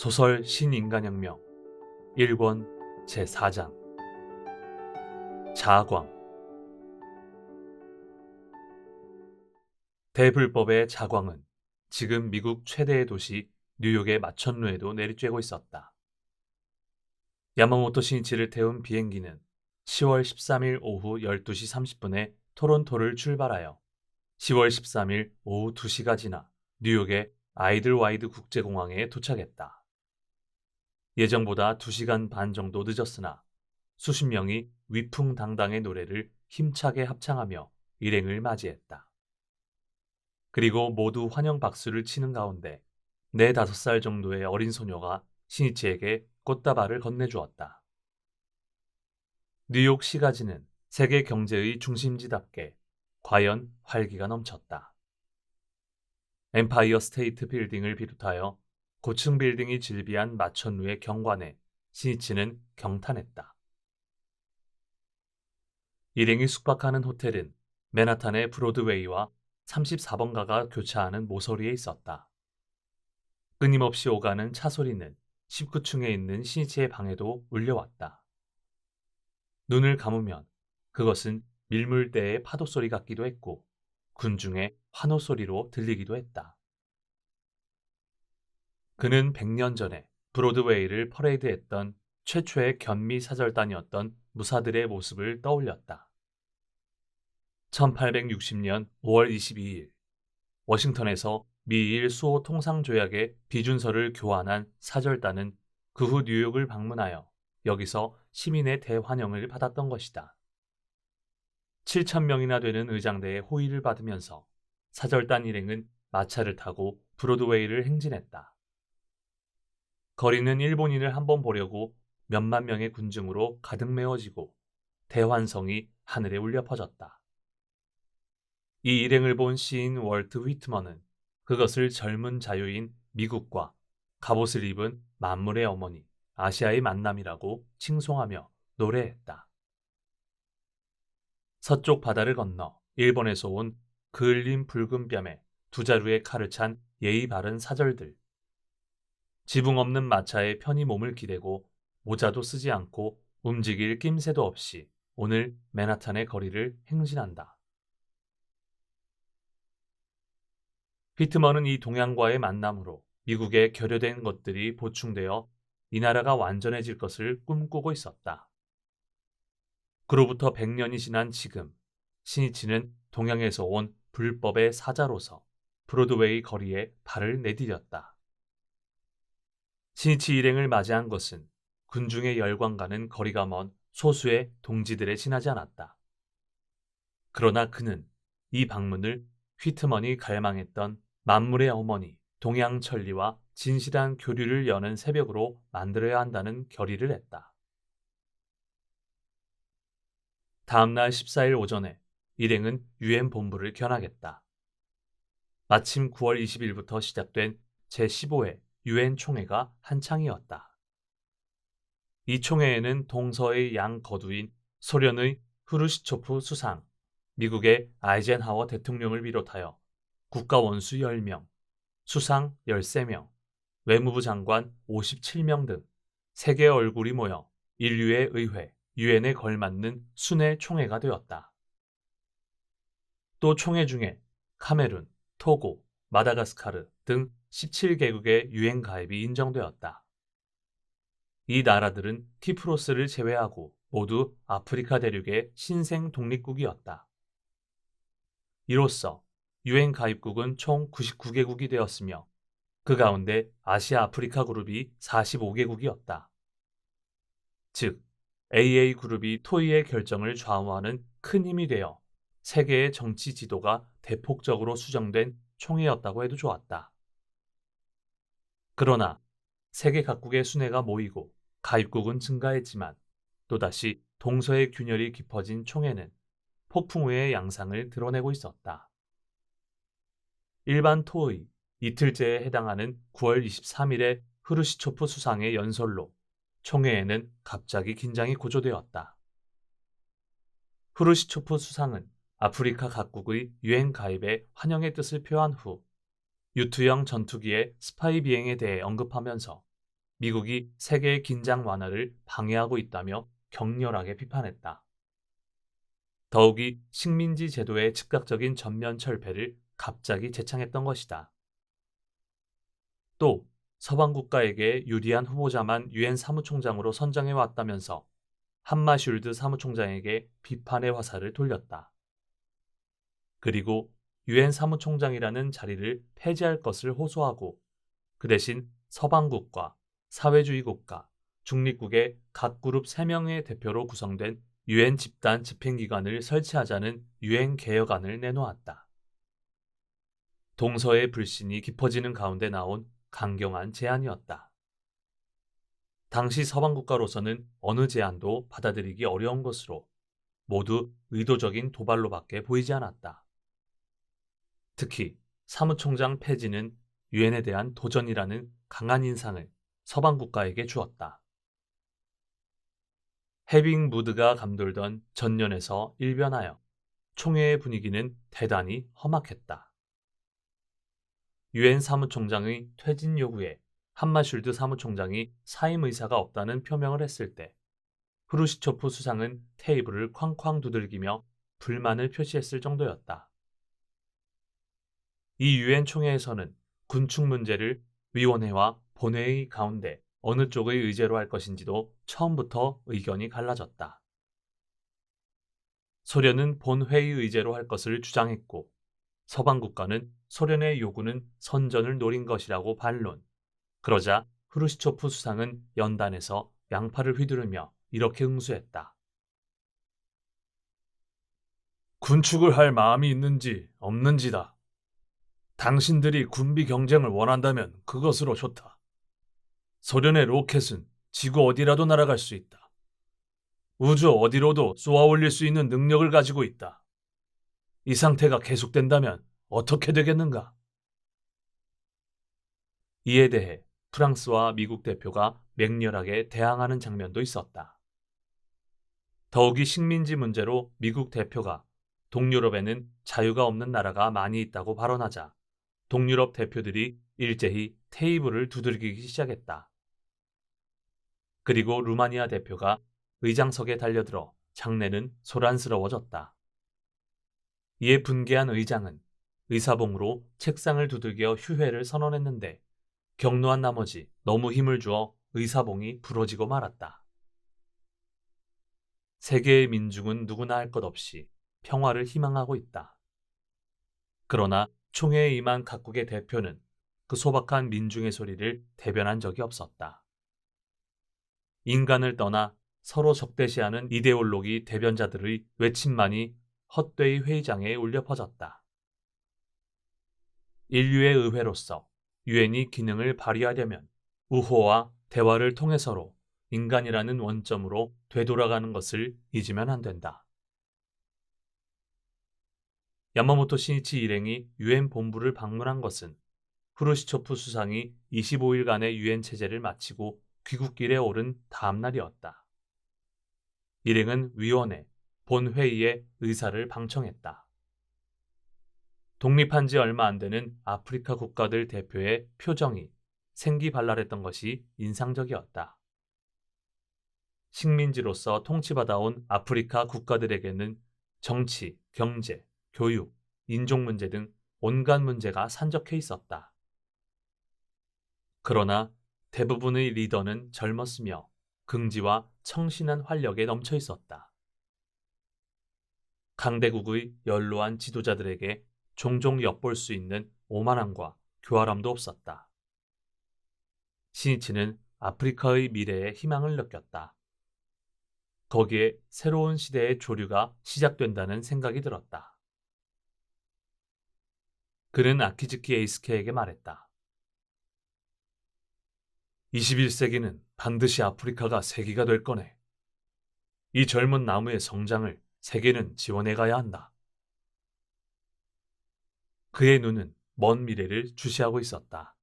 소설 신인간혁명 1권 제4장 자광. 대불법의 자광은 지금 미국 최대의 도시 뉴욕의 마천루에도 내리쬐고 있었다. 야마모토 신이치를 태운 비행기는 10월 13일 오후 12시 30분에 토론토를 출발하여 10월 13일 오후 2시가 지나 뉴욕의 아이들와이드 국제공항에 도착했다. 예정보다 2시간 반 정도 늦었으나 수십 명이 위풍당당의 노래를 힘차게 합창하며 일행을 맞이했다. 그리고 모두 환영 박수를 치는 가운데 4, 5살 정도의 어린 소녀가 신이치에게 꽃다발을 건네주었다. 뉴욕 시가지는 세계 경제의 중심지답게 과연 활기가 넘쳤다. 엠파이어 스테이트 빌딩을 비롯하여 고층 빌딩이 질비한 마천루의 경관에 신이치는 경탄했다. 일행이 숙박하는 호텔은 맨하탄의 브로드웨이와 34번가가 교차하는 모서리에 있었다. 끊임없이 오가는 차 소리는 19층에 있는 신이치의 방에도 울려왔다. 눈을 감으면 그것은 밀물대의 파도 소리 같기도 했고 군중의 환호 소리로 들리기도 했다. 그는 100년 전에 브로드웨이를 퍼레이드했던 최초의 견미 사절단이었던 무사들의 모습을 떠올렸다. 1860년 5월 22일 워싱턴에서 미일 수호 통상조약의 비준서를 교환한 사절단은 그 후 뉴욕을 방문하여 여기서 시민의 대환영을 받았던 것이다. 7,000명이나 되는 의장대의 호의를 받으면서 사절단 일행은 마차를 타고 브로드웨이를 행진했다. 거리는 일본인을 한번 보려고 몇만 명의 군중으로 가득 메워지고 대환성이 하늘에 울려 퍼졌다. 이 일행을 본 시인 월트 휘트먼은 그것을 젊은 자유인 미국과 갑옷을 입은 만물의 어머니 아시아의 만남이라고 칭송하며 노래했다. 서쪽 바다를 건너 일본에서 온 그을린 붉은 뺨에 2자루의 칼을 찬 예의 바른 사절들. 지붕 없는 마차에 편히 몸을 기대고 모자도 쓰지 않고 움직일 낌새도 없이 오늘 맨하탄의 거리를 행진한다. 휘트먼은 이 동양과의 만남으로 미국에 결여된 것들이 보충되어 이 나라가 완전해질 것을 꿈꾸고 있었다. 그로부터 100년이 지난 지금 신이치는 동양에서 온 불법의 사자로서 브로드웨이 거리에 발을 내디뎠다. 신이치 일행을 맞이한 것은 군중의 열광과는 거리가 먼 소수의 동지들에 지나지 않았다. 그러나 그는 이 방문을 휘트먼이 갈망했던 만물의 어머니 동양천리와 진실한 교류를 여는 새벽으로 만들어야 한다는 결의를 했다. 다음날 14일 오전에 일행은 유엔 본부를 견학했다. 마침 9월 20일부터 시작된 제15회 유엔 총회가 한창이었다. 이 총회에는 동서의 양 거두인 소련의 후르시초프 수상, 미국의 아이젠하워 대통령을 비롯하여 국가 원수 10명, 수상 13명, 외무부 장관 57명 등 세계의 얼굴이 모여 인류의 의회, 유엔에 걸맞는 순회 총회가 되었다. 또 총회 중에 카메룬, 토고, 마다가스카르 등 17개국의 유엔 가입이 인정되었다. 이 나라들은 키프로스를 제외하고 모두 아프리카 대륙의 신생 독립국이었다. 이로써 유엔 가입국은 총 99개국이 되었으며 그 가운데 아시아 아프리카 그룹이 45개국이었다. 즉, AA 그룹이 토의의 결정을 좌우하는 큰 힘이 되어 세계의 정치 지도가 대폭적으로 수정된 총회였다고 해도 좋았다. 그러나 세계 각국의 순회가 모이고 가입국은 증가했지만 또다시 동서의 균열이 깊어진 총회는 폭풍우의 양상을 드러내고 있었다. 일반 토의 이틀째에 해당하는 9월 23일의 후르시초프 수상의 연설로 총회에는 갑자기 긴장이 고조되었다. 후르시초프 수상은 아프리카 각국의 유엔 가입에 환영의 뜻을 표한 후 유투형 전투기의 스파이 비행에 대해 언급하면서 미국이 세계의 긴장 완화를 방해하고 있다며 격렬하게 비판했다. 더욱이 식민지 제도의 즉각적인 전면 철폐를 갑자기 제창했던 것이다. 또 서방 국가에게 유리한 후보자만 유엔 사무총장으로 선정해 왔다면서 함마슐드 사무총장에게 비판의 화살을 돌렸다. 그리고 유엔 사무총장이라는 자리를 폐지할 것을 호소하고 그 대신 서방국과 사회주의 국가, 중립국의 각 그룹 3명의 대표로 구성된 유엔 집단 집행기관을 설치하자는 유엔 개혁안을 내놓았다. 동서의 불신이 깊어지는 가운데 나온 강경한 제안이었다. 당시 서방 국가로서는 어느 제안도 받아들이기 어려운 것으로 모두 의도적인 도발로밖에 보이지 않았다. 특히 사무총장 폐지는 유엔에 대한 도전이라는 강한 인상을 서방 국가에게 주었다. 해빙 무드가 감돌던 전년에서 일변하여 총회의 분위기는 대단히 험악했다. 유엔 사무총장의 퇴진 요구에 함마슐드 사무총장이 사임 의사가 없다는 표명을 했을 때 후르시초프 수상은 테이블을 쾅쾅 두들기며 불만을 표시했을 정도였다. 이 유엔 총회에서는 군축 문제를 위원회와 본회의 가운데 어느 쪽의 의제로 할 것인지도 처음부터 의견이 갈라졌다. 소련은 본회의 의제로 할 것을 주장했고 서방 국가는 소련의 요구는 선전을 노린 것이라고 반론. 그러자 후르시초프 수상은 연단에서 양팔을 휘두르며 이렇게 응수했다. 군축을 할 마음이 있는지 없는지다. 당신들이 군비 경쟁을 원한다면 그것으로 좋다. 소련의 로켓은 지구 어디라도 날아갈 수 있다. 우주 어디로도 쏘아 올릴 수 있는 능력을 가지고 있다. 이 상태가 계속된다면 어떻게 되겠는가? 이에 대해 프랑스와 미국 대표가 맹렬하게 대항하는 장면도 있었다. 더욱이 식민지 문제로 미국 대표가 동유럽에는 자유가 없는 나라가 많이 있다고 발언하자 동유럽 대표들이 일제히 테이블을 두들기기 시작했다. 그리고 루마니아 대표가 의장석에 달려들어 장내는 소란스러워졌다. 이에 분개한 의장은 의사봉으로 책상을 두들겨 휴회를 선언했는데 격노한 나머지 너무 힘을 주어 의사봉이 부러지고 말았다. 세계의 민중은 누구나 할 것 없이 평화를 희망하고 있다. 그러나 총회에 임한 각국의 대표는 그 소박한 민중의 소리를 대변한 적이 없었다. 인간을 떠나 서로 적대시하는 이데올로기 대변자들의 외침만이 헛되이 회의장에 울려 퍼졌다. 인류의 의회로서 유엔이 기능을 발휘하려면 우호와 대화를 통해서로 인간이라는 원점으로 되돌아가는 것을 잊으면 안 된다. 야마모토 신이치 일행이 유엔 본부를 방문한 것은 후르시초프 수상이 25일간의 유엔 체제를 마치고 귀국길에 오른 다음 날이었다. 일행은 위원회, 본회의의 의사를 방청했다. 독립한 지 얼마 안 되는 아프리카 국가들 대표의 표정이 생기발랄했던 것이 인상적이었다. 식민지로서 통치받아온 아프리카 국가들에게는 정치, 경제, 교육, 인종 문제 등 온갖 문제가 산적해 있었다. 그러나 대부분의 리더는 젊었으며 긍지와 청신한 활력에 넘쳐 있었다. 강대국의 연로한 지도자들에게 종종 엿볼 수 있는 오만함과 교활함도 없었다. 신이치는 아프리카의 미래에 희망을 느꼈다. 거기에 새로운 시대의 조류가 시작된다는 생각이 들었다. 그는 아키즈키 에이스케에게 말했다. 21세기는 반드시 아프리카가 세기가 될 거네. 이 젊은 나무의 성장을 세계는 지원해 가야 한다. 그의 눈은 먼 미래를 주시하고 있었다.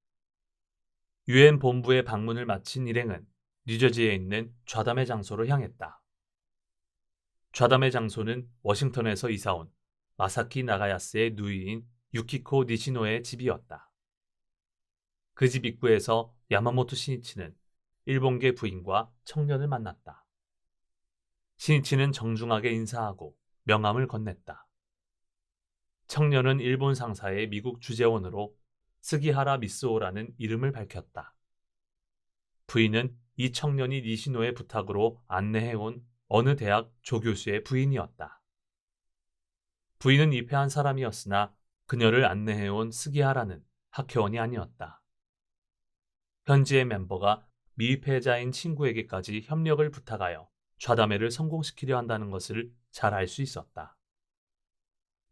유엔 본부의 방문을 마친 일행은 뉴저지에 있는 좌담의 장소로 향했다. 좌담의 장소는 워싱턴에서 이사온 마사키 나가야스의 누이인 유키코 니시노의 집이었다. 그 집 입구에서 야마모토 신이치는 일본계 부인과 청년을 만났다. 신이치는 정중하게 인사하고 명함을 건넸다. 청년은 일본 상사의 미국 주재원으로 스기하라 미스오라는 이름을 밝혔다. 부인은 이 청년이 니시노의 부탁으로 안내해온 어느 대학 조교수의 부인이었다. 부인은 입회한 사람이었으나 그녀를 안내해온 스기하라는 학회원이 아니었다. 현지의 멤버가 미입회자인 친구에게까지 협력을 부탁하여 좌담회를 성공시키려 한다는 것을 잘 알 수 있었다.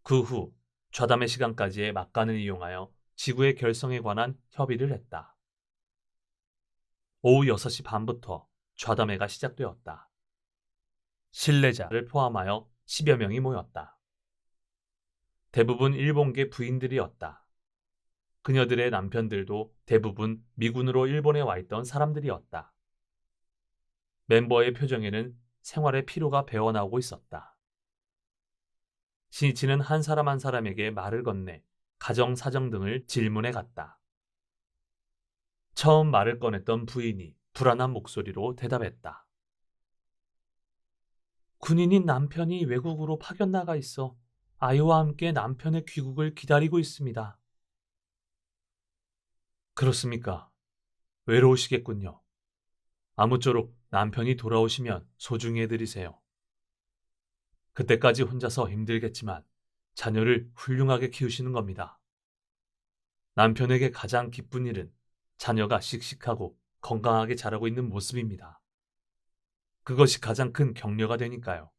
그 후 좌담회 시간까지의 막간을 이용하여 지구의 결성에 관한 협의를 했다. 오후 6시 반부터 좌담회가 시작되었다. 신뢰자를 포함하여 10여 명이 모였다. 대부분 일본계 부인들이었다. 그녀들의 남편들도 대부분 미군으로 일본에 와 있던 사람들이었다. 멤버의 표정에는 생활의 피로가 배어나오고 있었다. 신이치는 한 사람 한 사람에게 말을 건네 가정 사정 등을 질문해 갔다. 처음 말을 꺼냈던 부인이 불안한 목소리로 대답했다. 군인인 남편이 외국으로 파견 나가 있어 아이와 함께 남편의 귀국을 기다리고 있습니다. 그렇습니까? 외로우시겠군요. 아무쪼록 남편이 돌아오시면 소중히 해드리세요. 그때까지 혼자서 힘들겠지만 자녀를 훌륭하게 키우시는 겁니다. 남편에게 가장 기쁜 일은 자녀가 씩씩하고 건강하게 자라고 있는 모습입니다. 그것이 가장 큰 격려가 되니까요.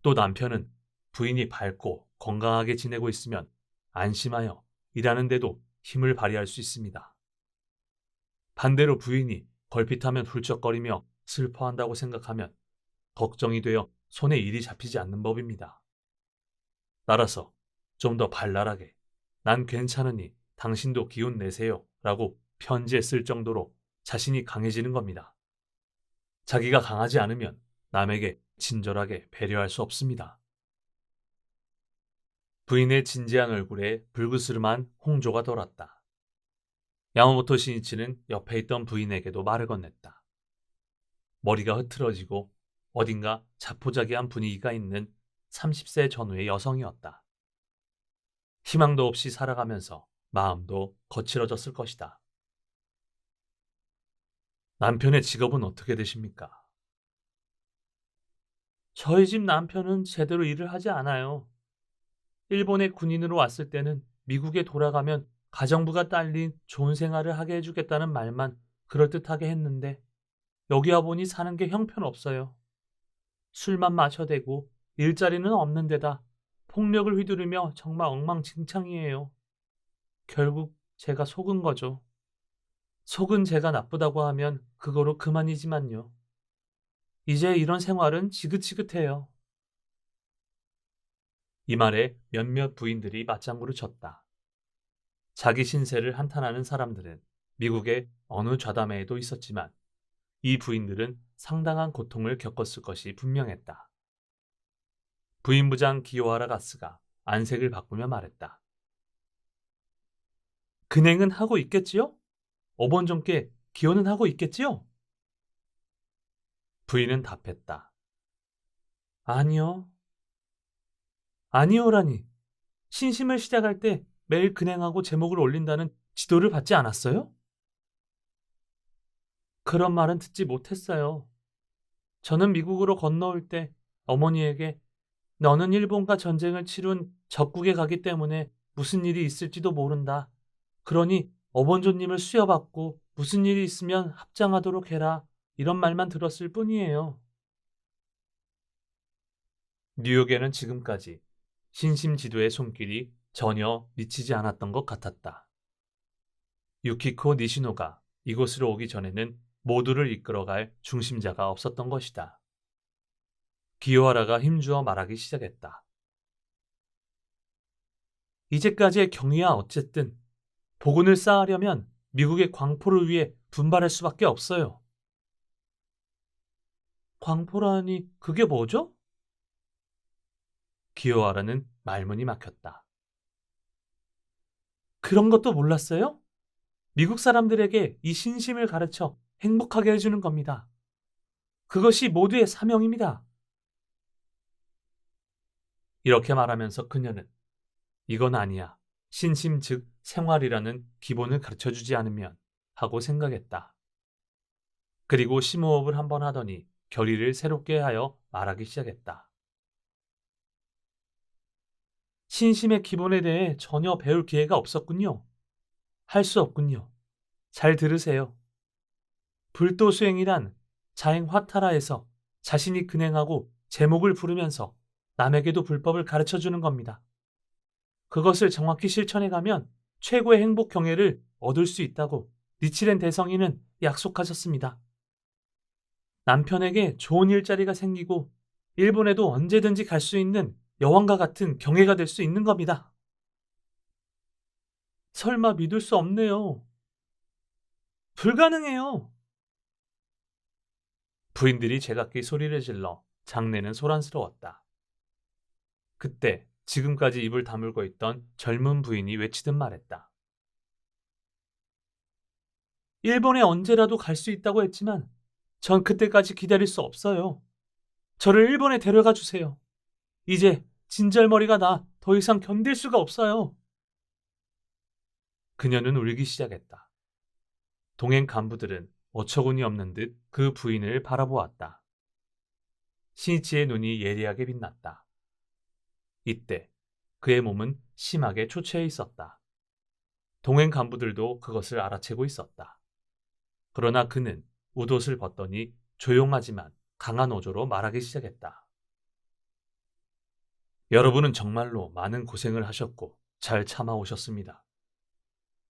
또 남편은 부인이 밝고 건강하게 지내고 있으면 안심하여 일하는데도 힘을 발휘할 수 있습니다. 반대로 부인이 걸핏하면 훌쩍거리며 슬퍼한다고 생각하면 걱정이 되어 손에 일이 잡히지 않는 법입니다. 따라서 좀 더 발랄하게 난 괜찮으니 당신도 기운 내세요 라고 편지에 쓸 정도로 자신이 강해지는 겁니다. 자기가 강하지 않으면 남에게 친절하게 배려할 수 없습니다. 부인의 진지한 얼굴에 불그스름한 홍조가 돌았다. 야마모토 신이치는 옆에 있던 부인에게도 말을 건넸다. 머리가 흐트러지고 어딘가 자포자기한 분위기가 있는 30세 전후의 여성이었다. 희망도 없이 살아가면서 마음도 거칠어졌을 것이다. 남편의 직업은 어떻게 되십니까? 저희 집 남편은 제대로 일을 하지 않아요. 일본에 군인으로 왔을 때는 미국에 돌아가면 가정부가 딸린 좋은 생활을 하게 해주겠다는 말만 그럴듯하게 했는데 여기 와보니 사는 게 형편없어요. 술만 마셔대고 일자리는 없는 데다 폭력을 휘두르며 정말 엉망진창이에요. 결국 제가 속은 거죠. 속은 제가 나쁘다고 하면 그거로 그만이지만요. 이제 이런 생활은 지긋지긋해요. 이 말에 몇몇 부인들이 맞장구를 쳤다. 자기 신세를 한탄하는 사람들은 미국의 어느 좌담회에도 있었지만 이 부인들은 상당한 고통을 겪었을 것이 분명했다. 부인부장 기요하라 가스가 안색을 바꾸며 말했다. 근행은 하고 있겠지요? 어번전께 기여는 하고 있겠지요? 부인은 답했다. 아니요. 아니요라니. 신심을 시작할 때 매일 근행하고 제목을 올린다는 지도를 받지 않았어요? 그런 말은 듣지 못했어요. 저는 미국으로 건너올 때 어머니에게 너는 일본과 전쟁을 치룬 적국에 가기 때문에 무슨 일이 있을지도 모른다. 그러니 어번조님을 수여받고 무슨 일이 있으면 합장하도록 해라. 이런 말만 들었을 뿐이에요. 뉴욕에는 지금까지 신심지도의 손길이 전혀 미치지 않았던 것 같았다. 유키코 니시노가 이곳으로 오기 전에는 모두를 이끌어갈 중심자가 없었던 것이다. 기요하라가 힘주어 말하기 시작했다. 이제까지의 경위야 어쨌든 복원을 쌓으려면 미국의 광포를 위해 분발할 수밖에 없어요. 광포라니 그게 뭐죠? 기요하라는 말문이 막혔다. 그런 것도 몰랐어요? 미국 사람들에게 이 신심을 가르쳐 행복하게 해주는 겁니다. 그것이 모두의 사명입니다. 이렇게 말하면서 그녀는 이건 아니야. 신심 즉 생활이라는 기본을 가르쳐주지 않으면 하고 생각했다. 그리고 심호흡을 한번 하더니 결의를 새롭게 하여 말하기 시작했다. 신심의 기본에 대해 전혀 배울 기회가 없었군요. 할 수 없군요. 잘 들으세요. 불도 수행이란 자행화타라에서 자신이 근행하고 제목을 부르면서 남에게도 불법을 가르쳐주는 겁니다. 그것을 정확히 실천해가면 최고의 행복 경애를 얻을 수 있다고 니치렌 대성인은 약속하셨습니다. 남편에게 좋은 일자리가 생기고 일본에도 언제든지 갈 수 있는 여왕과 같은 경애가 될 수 있는 겁니다. 설마 믿을 수 없네요. 불가능해요. 부인들이 제각기 소리를 질러 장내는 소란스러웠다. 그때 지금까지 입을 다물고 있던 젊은 부인이 외치듯 말했다. 일본에 언제라도 갈 수 있다고 했지만 전 그때까지 기다릴 수 없어요. 저를 일본에 데려가 주세요. 이제 진절머리가 나 더 이상 견딜 수가 없어요. 그녀는 울기 시작했다. 동행 간부들은 어처구니 없는 듯 그 부인을 바라보았다. 신이치의 눈이 예리하게 빛났다. 이때 그의 몸은 심하게 초췌해 있었다. 동행 간부들도 그것을 알아채고 있었다. 그러나 그는 웃옷을 벗더니 조용하지만 강한 어조로 말하기 시작했다. 여러분은 정말로 많은 고생을 하셨고 잘 참아오셨습니다.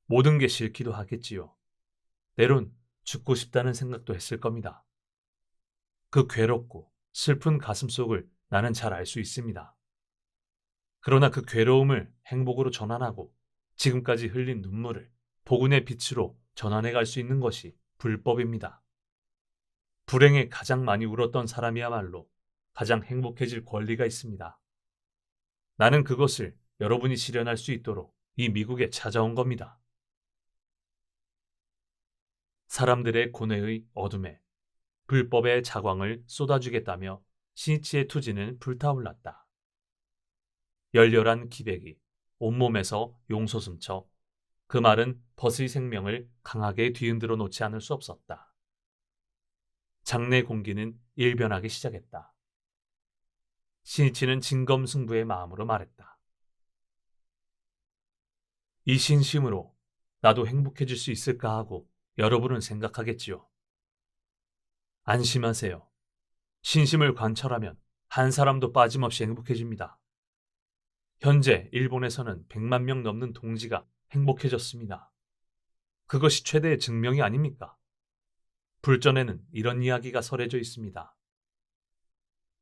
모든 게 싫기도 하겠지요. 때론 죽고 싶다는 생각도 했을 겁니다. 그 괴롭고 슬픈 가슴속을 나는 잘 알 수 있습니다. 그러나 그 괴로움을 행복으로 전환하고 지금까지 흘린 눈물을 복운의 빛으로 전환해 갈 수 있는 것이 불법입니다. 불행에 가장 많이 울었던 사람이야말로 가장 행복해질 권리가 있습니다. 나는 그것을 여러분이 실현할 수 있도록 이 미국에 찾아온 겁니다. 사람들의 고뇌의 어둠에 불법의 자광을 쏟아주겠다며 신이치의 투지는 불타올랐다. 열렬한 기백이 온몸에서 용솟음쳐 그 말은 벗의 생명을 강하게 뒤흔들어 놓지 않을 수 없었다. 장내 공기는 일변하기 시작했다. 신이치는 진검승부의 마음으로 말했다. 이 신심으로 나도 행복해질 수 있을까 하고 여러분은 생각하겠지요. 안심하세요. 신심을 관철하면 한 사람도 빠짐없이 행복해집니다. 현재 일본에서는 100만 명 넘는 동지가 행복해졌습니다. 그것이 최대의 증명이 아닙니까? 불전에는 이런 이야기가 설해져 있습니다.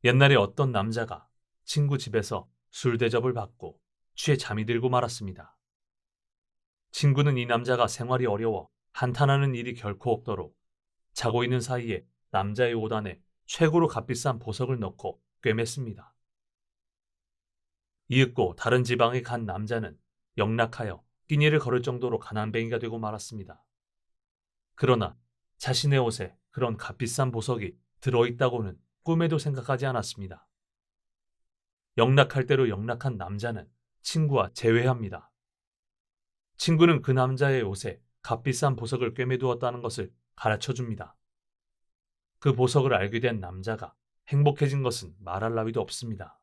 옛날에 어떤 남자가 친구 집에서 술 대접을 받고 취해 잠이 들고 말았습니다. 친구는 이 남자가 생활이 어려워 한탄하는 일이 결코 없도록 자고 있는 사이에 남자의 옷 안에 최고로 값비싼 보석을 넣고 꿰맸습니다. 이윽고 다른 지방에 간 남자는 영락하여 끼니를 걸을 정도로 가난뱅이가 되고 말았습니다. 그러나 자신의 옷에 그런 값비싼 보석이 들어있다고는 꿈에도 생각하지 않았습니다. 영락할 대로 영락한 남자는 친구와 재회합니다. 친구는 그 남자의 옷에 값비싼 보석을 꿰매두었다는 것을 가르쳐줍니다. 그 보석을 알게 된 남자가 행복해진 것은 말할 나위도 없습니다.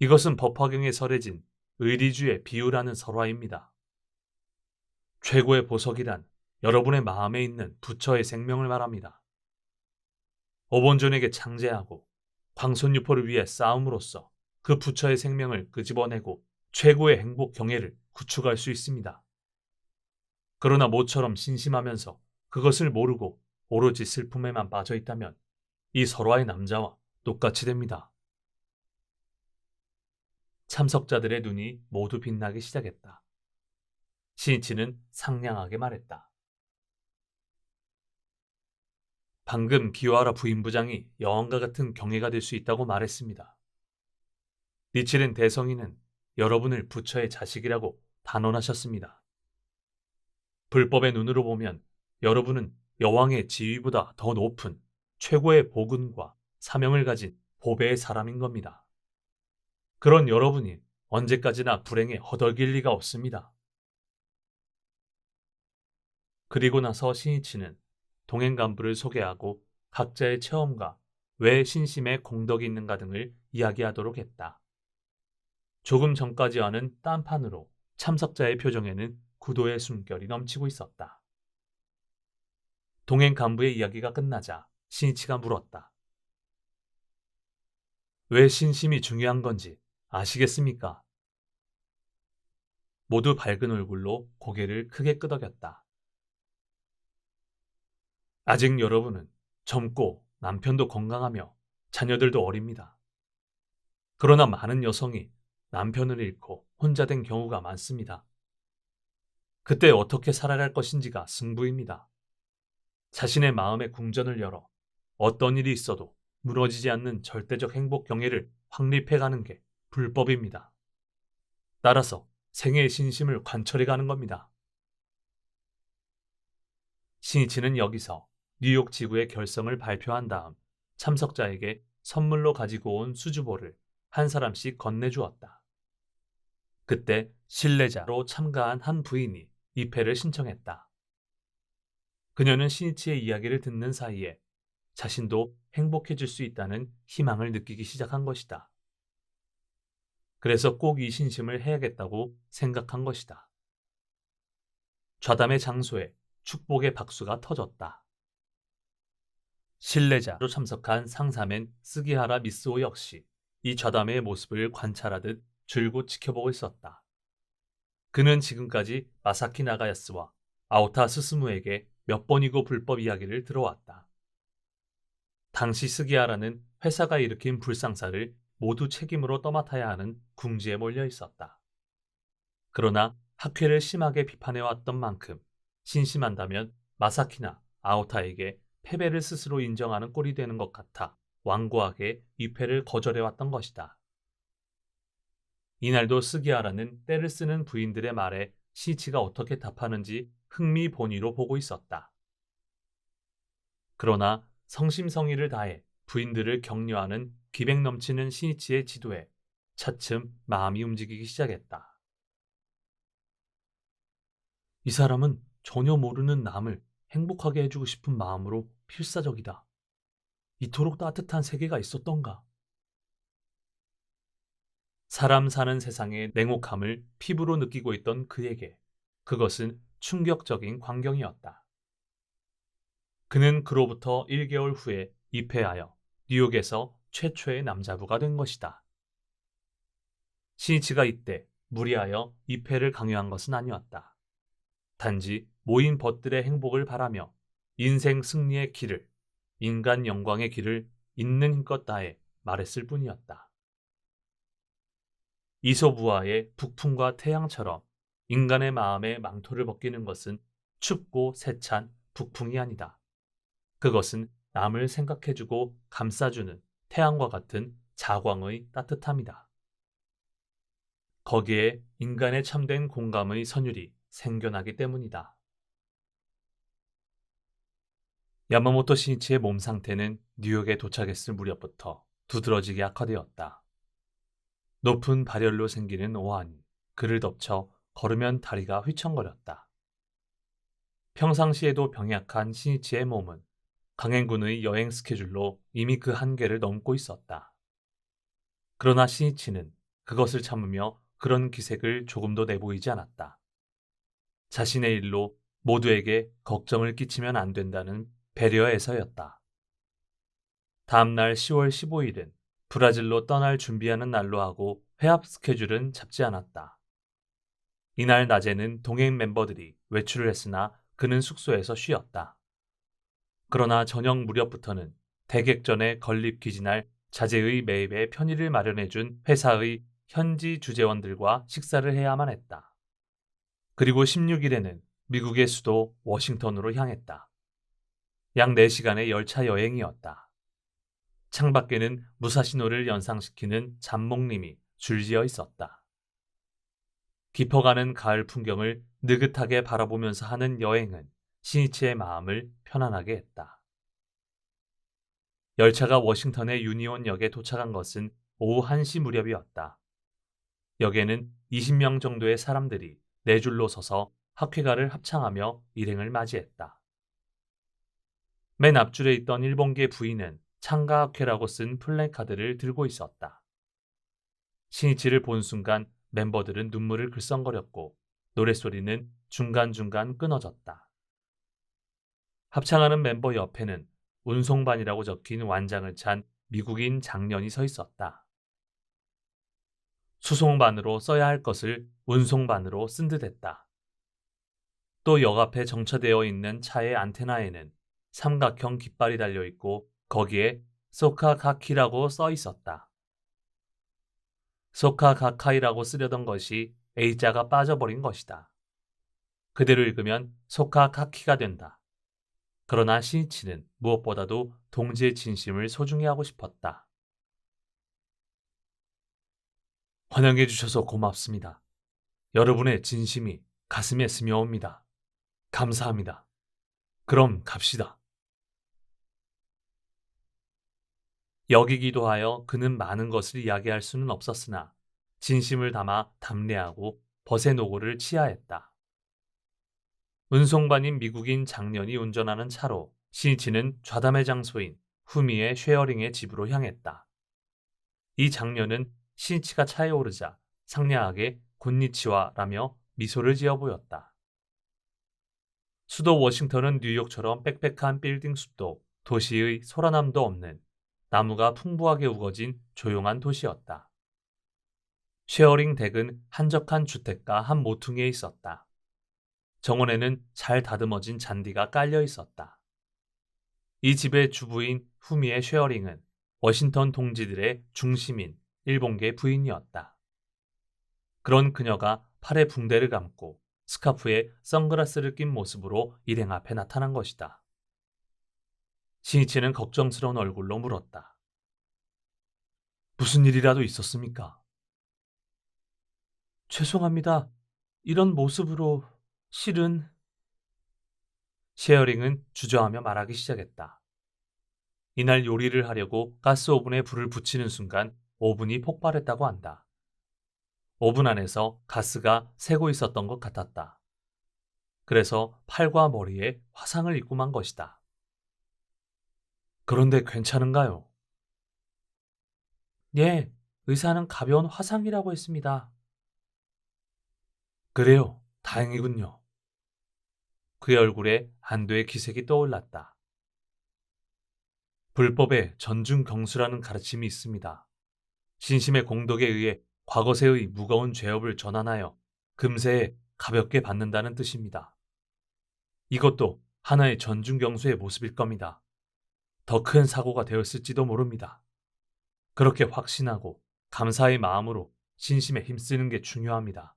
이것은 법화경에 설해진 의리주의 비유라는 설화입니다. 최고의 보석이란 여러분의 마음에 있는 부처의 생명을 말합니다. 어본존에게 창제하고 광손유포를 위해 싸움으로써 그 부처의 생명을 끄집어내고 최고의 행복 경애를 구축할 수 있습니다. 그러나 모처럼 신심하면서 그것을 모르고 오로지 슬픔에만 빠져 있다면 이 설화의 남자와 똑같이 됩니다. 참석자들의 눈이 모두 빛나기 시작했다. 신이치는 상냥하게 말했다. 방금 기와라 부인부장이 여왕과 같은 경애가 될 수 있다고 말했습니다. 니치렌 대성인은 여러분을 부처의 자식이라고 단언하셨습니다. 불법의 눈으로 보면 여러분은 여왕의 지위보다 더 높은 최고의 복운과 사명을 가진 보배의 사람인 겁니다. 그런 여러분이 언제까지나 불행에 허덕일 리가 없습니다. 그리고 나서 신이치는 동행 간부를 소개하고 각자의 체험과 왜 신심에 공덕이 있는가 등을 이야기하도록 했다. 조금 전까지와는 딴판으로 참석자의 표정에는 구도의 숨결이 넘치고 있었다. 동행 간부의 이야기가 끝나자 신이치가 물었다. 왜 신심이 중요한 건지 아시겠습니까? 모두 밝은 얼굴로 고개를 크게 끄덕였다. 아직 여러분은 젊고 남편도 건강하며 자녀들도 어립니다. 그러나 많은 여성이 남편을 잃고 혼자 된 경우가 많습니다. 그때 어떻게 살아갈 것인지가 승부입니다. 자신의 마음의 궁전을 열어 어떤 일이 있어도 무너지지 않는 절대적 행복 경애를 확립해가는 게 불법입니다. 따라서 생애의 신심을 관철해가는 겁니다. 신이치는 여기서 뉴욕 지구의 결성을 발표한 다음 참석자에게 선물로 가지고 온 수주보를 한 사람씩 건네주었다. 그때 신뢰자로 참가한 한 부인이 입회를 신청했다. 그녀는 신이치의 이야기를 듣는 사이에 자신도 행복해질 수 있다는 희망을 느끼기 시작한 것이다. 그래서 꼭 이 신심을 해야겠다고 생각한 것이다. 좌담의 장소에 축복의 박수가 터졌다. 신뢰자로 참석한 상사맨 스기하라 미스오 역시 이 좌담의 모습을 관찰하듯 줄곧 지켜보고 있었다. 그는 지금까지 마사키 나가야스와 아오타 스스무에게 몇 번이고 불법 이야기를 들어왔다. 당시 스기하라는 회사가 일으킨 불상사를 모두 책임으로 떠맡아야 하는 궁지에 몰려 있었다. 그러나 학회를 심하게 비판해왔던 만큼 신심한다면 마사키나 아오타에게 패배를 스스로 인정하는 꼴이 되는 것 같아 완고하게 입회를 거절해왔던 것이다. 이날도 스기하라는 때를 쓰는 부인들의 말에 시치가 어떻게 답하는지 흥미본의로 보고 있었다. 그러나 성심성의를 다해 부인들을 격려하는 기백 넘치는 신이치의 지도에 차츰 마음이 움직이기 시작했다. 이 사람은 전혀 모르는 남을 행복하게 해주고 싶은 마음으로 필사적이다. 이토록 따뜻한 세계가 있었던가? 사람 사는 세상의 냉혹함을 피부로 느끼고 있던 그에게 그것은 충격적인 광경이었다. 그는 그로부터 1개월 후에 입회하여 뉴욕에서 최초의 남자부가 된 것이다. 신이치가 이때 무리하여 입회를 강요한 것은 아니었다. 단지 모인 벗들의 행복을 바라며 인생 승리의 길을, 인간 영광의 길을 있는 힘껏 다해 말했을 뿐이었다. 이솝우화의 북풍과 태양처럼 인간의 마음에 망토를 벗기는 것은 춥고 세찬 북풍이 아니다. 그것은 남을 생각해주고 감싸주는 태양과 같은 자광의 따뜻함이다. 거기에 인간의 참된 공감의 선율이 생겨나기 때문이다. 야마모토 신이치의 몸 상태는 뉴욕에 도착했을 무렵부터 두드러지게 악화되었다. 높은 발열로 생기는 오한이 그를 덮쳐 걸으면 다리가 휘청거렸다. 평상시에도 병약한 신이치의 몸은 강행군의 여행 스케줄로 이미 그 한계를 넘고 있었다. 그러나 신이치는 그것을 참으며 그런 기색을 조금도 내보이지 않았다. 자신의 일로 모두에게 걱정을 끼치면 안 된다는 배려에서였다. 다음날 10월 15일은 브라질로 떠날 준비하는 날로 하고 회합 스케줄은 잡지 않았다. 이날 낮에는 동행 멤버들이 외출을 했으나 그는 숙소에서 쉬었다. 그러나 저녁 무렵부터는 대객 전에 건립기진할 자재의 매입에 편의를 마련해준 회사의 현지 주재원들과 식사를 해야만 했다. 그리고 16일에는 미국의 수도 워싱턴으로 향했다. 약 4시간의 열차 여행이었다. 창밖에는 무사시노를 연상시키는 잡목림이 줄지어 있었다. 깊어가는 가을 풍경을 느긋하게 바라보면서 하는 여행은 신이치의 마음을 편안하게 했다. 열차가 워싱턴의 유니온역에 도착한 것은 오후 1시 무렵이었다. 역에는 20명 정도의 사람들이 네 줄로 서서 학회가를 합창하며 일행을 맞이했다. 맨 앞줄에 있던 일본계 부인은 창가학회라고 쓴 플래카드를 들고 있었다. 신이치를 본 순간 멤버들은 눈물을 글썽거렸고 노랫소리는 중간중간 끊어졌다. 합창하는 멤버 옆에는 운송반이라고 적힌 완장을 찬 미국인 장년이 서 있었다. 수송반으로 써야 할 것을 운송반으로 쓴 듯했다. 또 역 앞에 정차되어 있는 차의 안테나에는 삼각형 깃발이 달려 있고 거기에 소카가키라고 써 있었다. 소카가카이라고 쓰려던 것이 A자가 빠져버린 것이다. 그대로 읽으면 소카가키가 된다. 그러나 신이치는 무엇보다도 동지의 진심을 소중히 하고 싶었다. 환영해 주셔서 고맙습니다. 여러분의 진심이 가슴에 스며옵니다. 감사합니다. 그럼 갑시다. 역이기도 하여 그는 많은 것을 이야기할 수는 없었으나 진심을 담아 담례하고 벗의 노고를 치하했다. 운송반인 미국인 장년이 운전하는 차로 신이치는 좌담의 장소인 후미의 쉐어링의 집으로 향했다. 이 장년은 신이치가 차에 오르자 상냥하게 곤니치와라며 미소를 지어 보였다. 수도 워싱턴은 뉴욕처럼 빽빽한 빌딩 숲도 도시의 소란함도 없는 나무가 풍부하게 우거진 조용한 도시였다. 쉐어링 댁은 한적한 주택가 한 모퉁이에 있었다. 정원에는 잘 다듬어진 잔디가 깔려 있었다. 이 집의 주부인 후미의 쉐어링은 워싱턴 동지들의 중심인 일본계 부인이었다. 그런 그녀가 팔에 붕대를 감고 스카프에 선글라스를 낀 모습으로 일행 앞에 나타난 것이다. 신이치는 걱정스러운 얼굴로 물었다. 무슨 일이라도 있었습니까? 죄송합니다. 이런 모습으로 실은... 쉐어링은 주저하며 말하기 시작했다. 이날 요리를 하려고 가스 오븐에 불을 붙이는 순간 오븐이 폭발했다고 한다. 오븐 안에서 가스가 새고 있었던 것 같았다. 그래서 팔과 머리에 화상을 입고 만 것이다. 그런데 괜찮은가요? 예, 의사는 가벼운 화상이라고 했습니다. 그래요, 다행이군요. 그의 얼굴에 안도의 기색이 떠올랐다. 불법에 전중경수라는 가르침이 있습니다. 신심의 공덕에 의해 과거세의 무거운 죄업을 전환하여 금세에 가볍게 받는다는 뜻입니다. 이것도 하나의 전중경수의 모습일 겁니다. 더 큰 사고가 되었을지도 모릅니다. 그렇게 확신하고 감사의 마음으로 신심에 힘쓰는 게 중요합니다.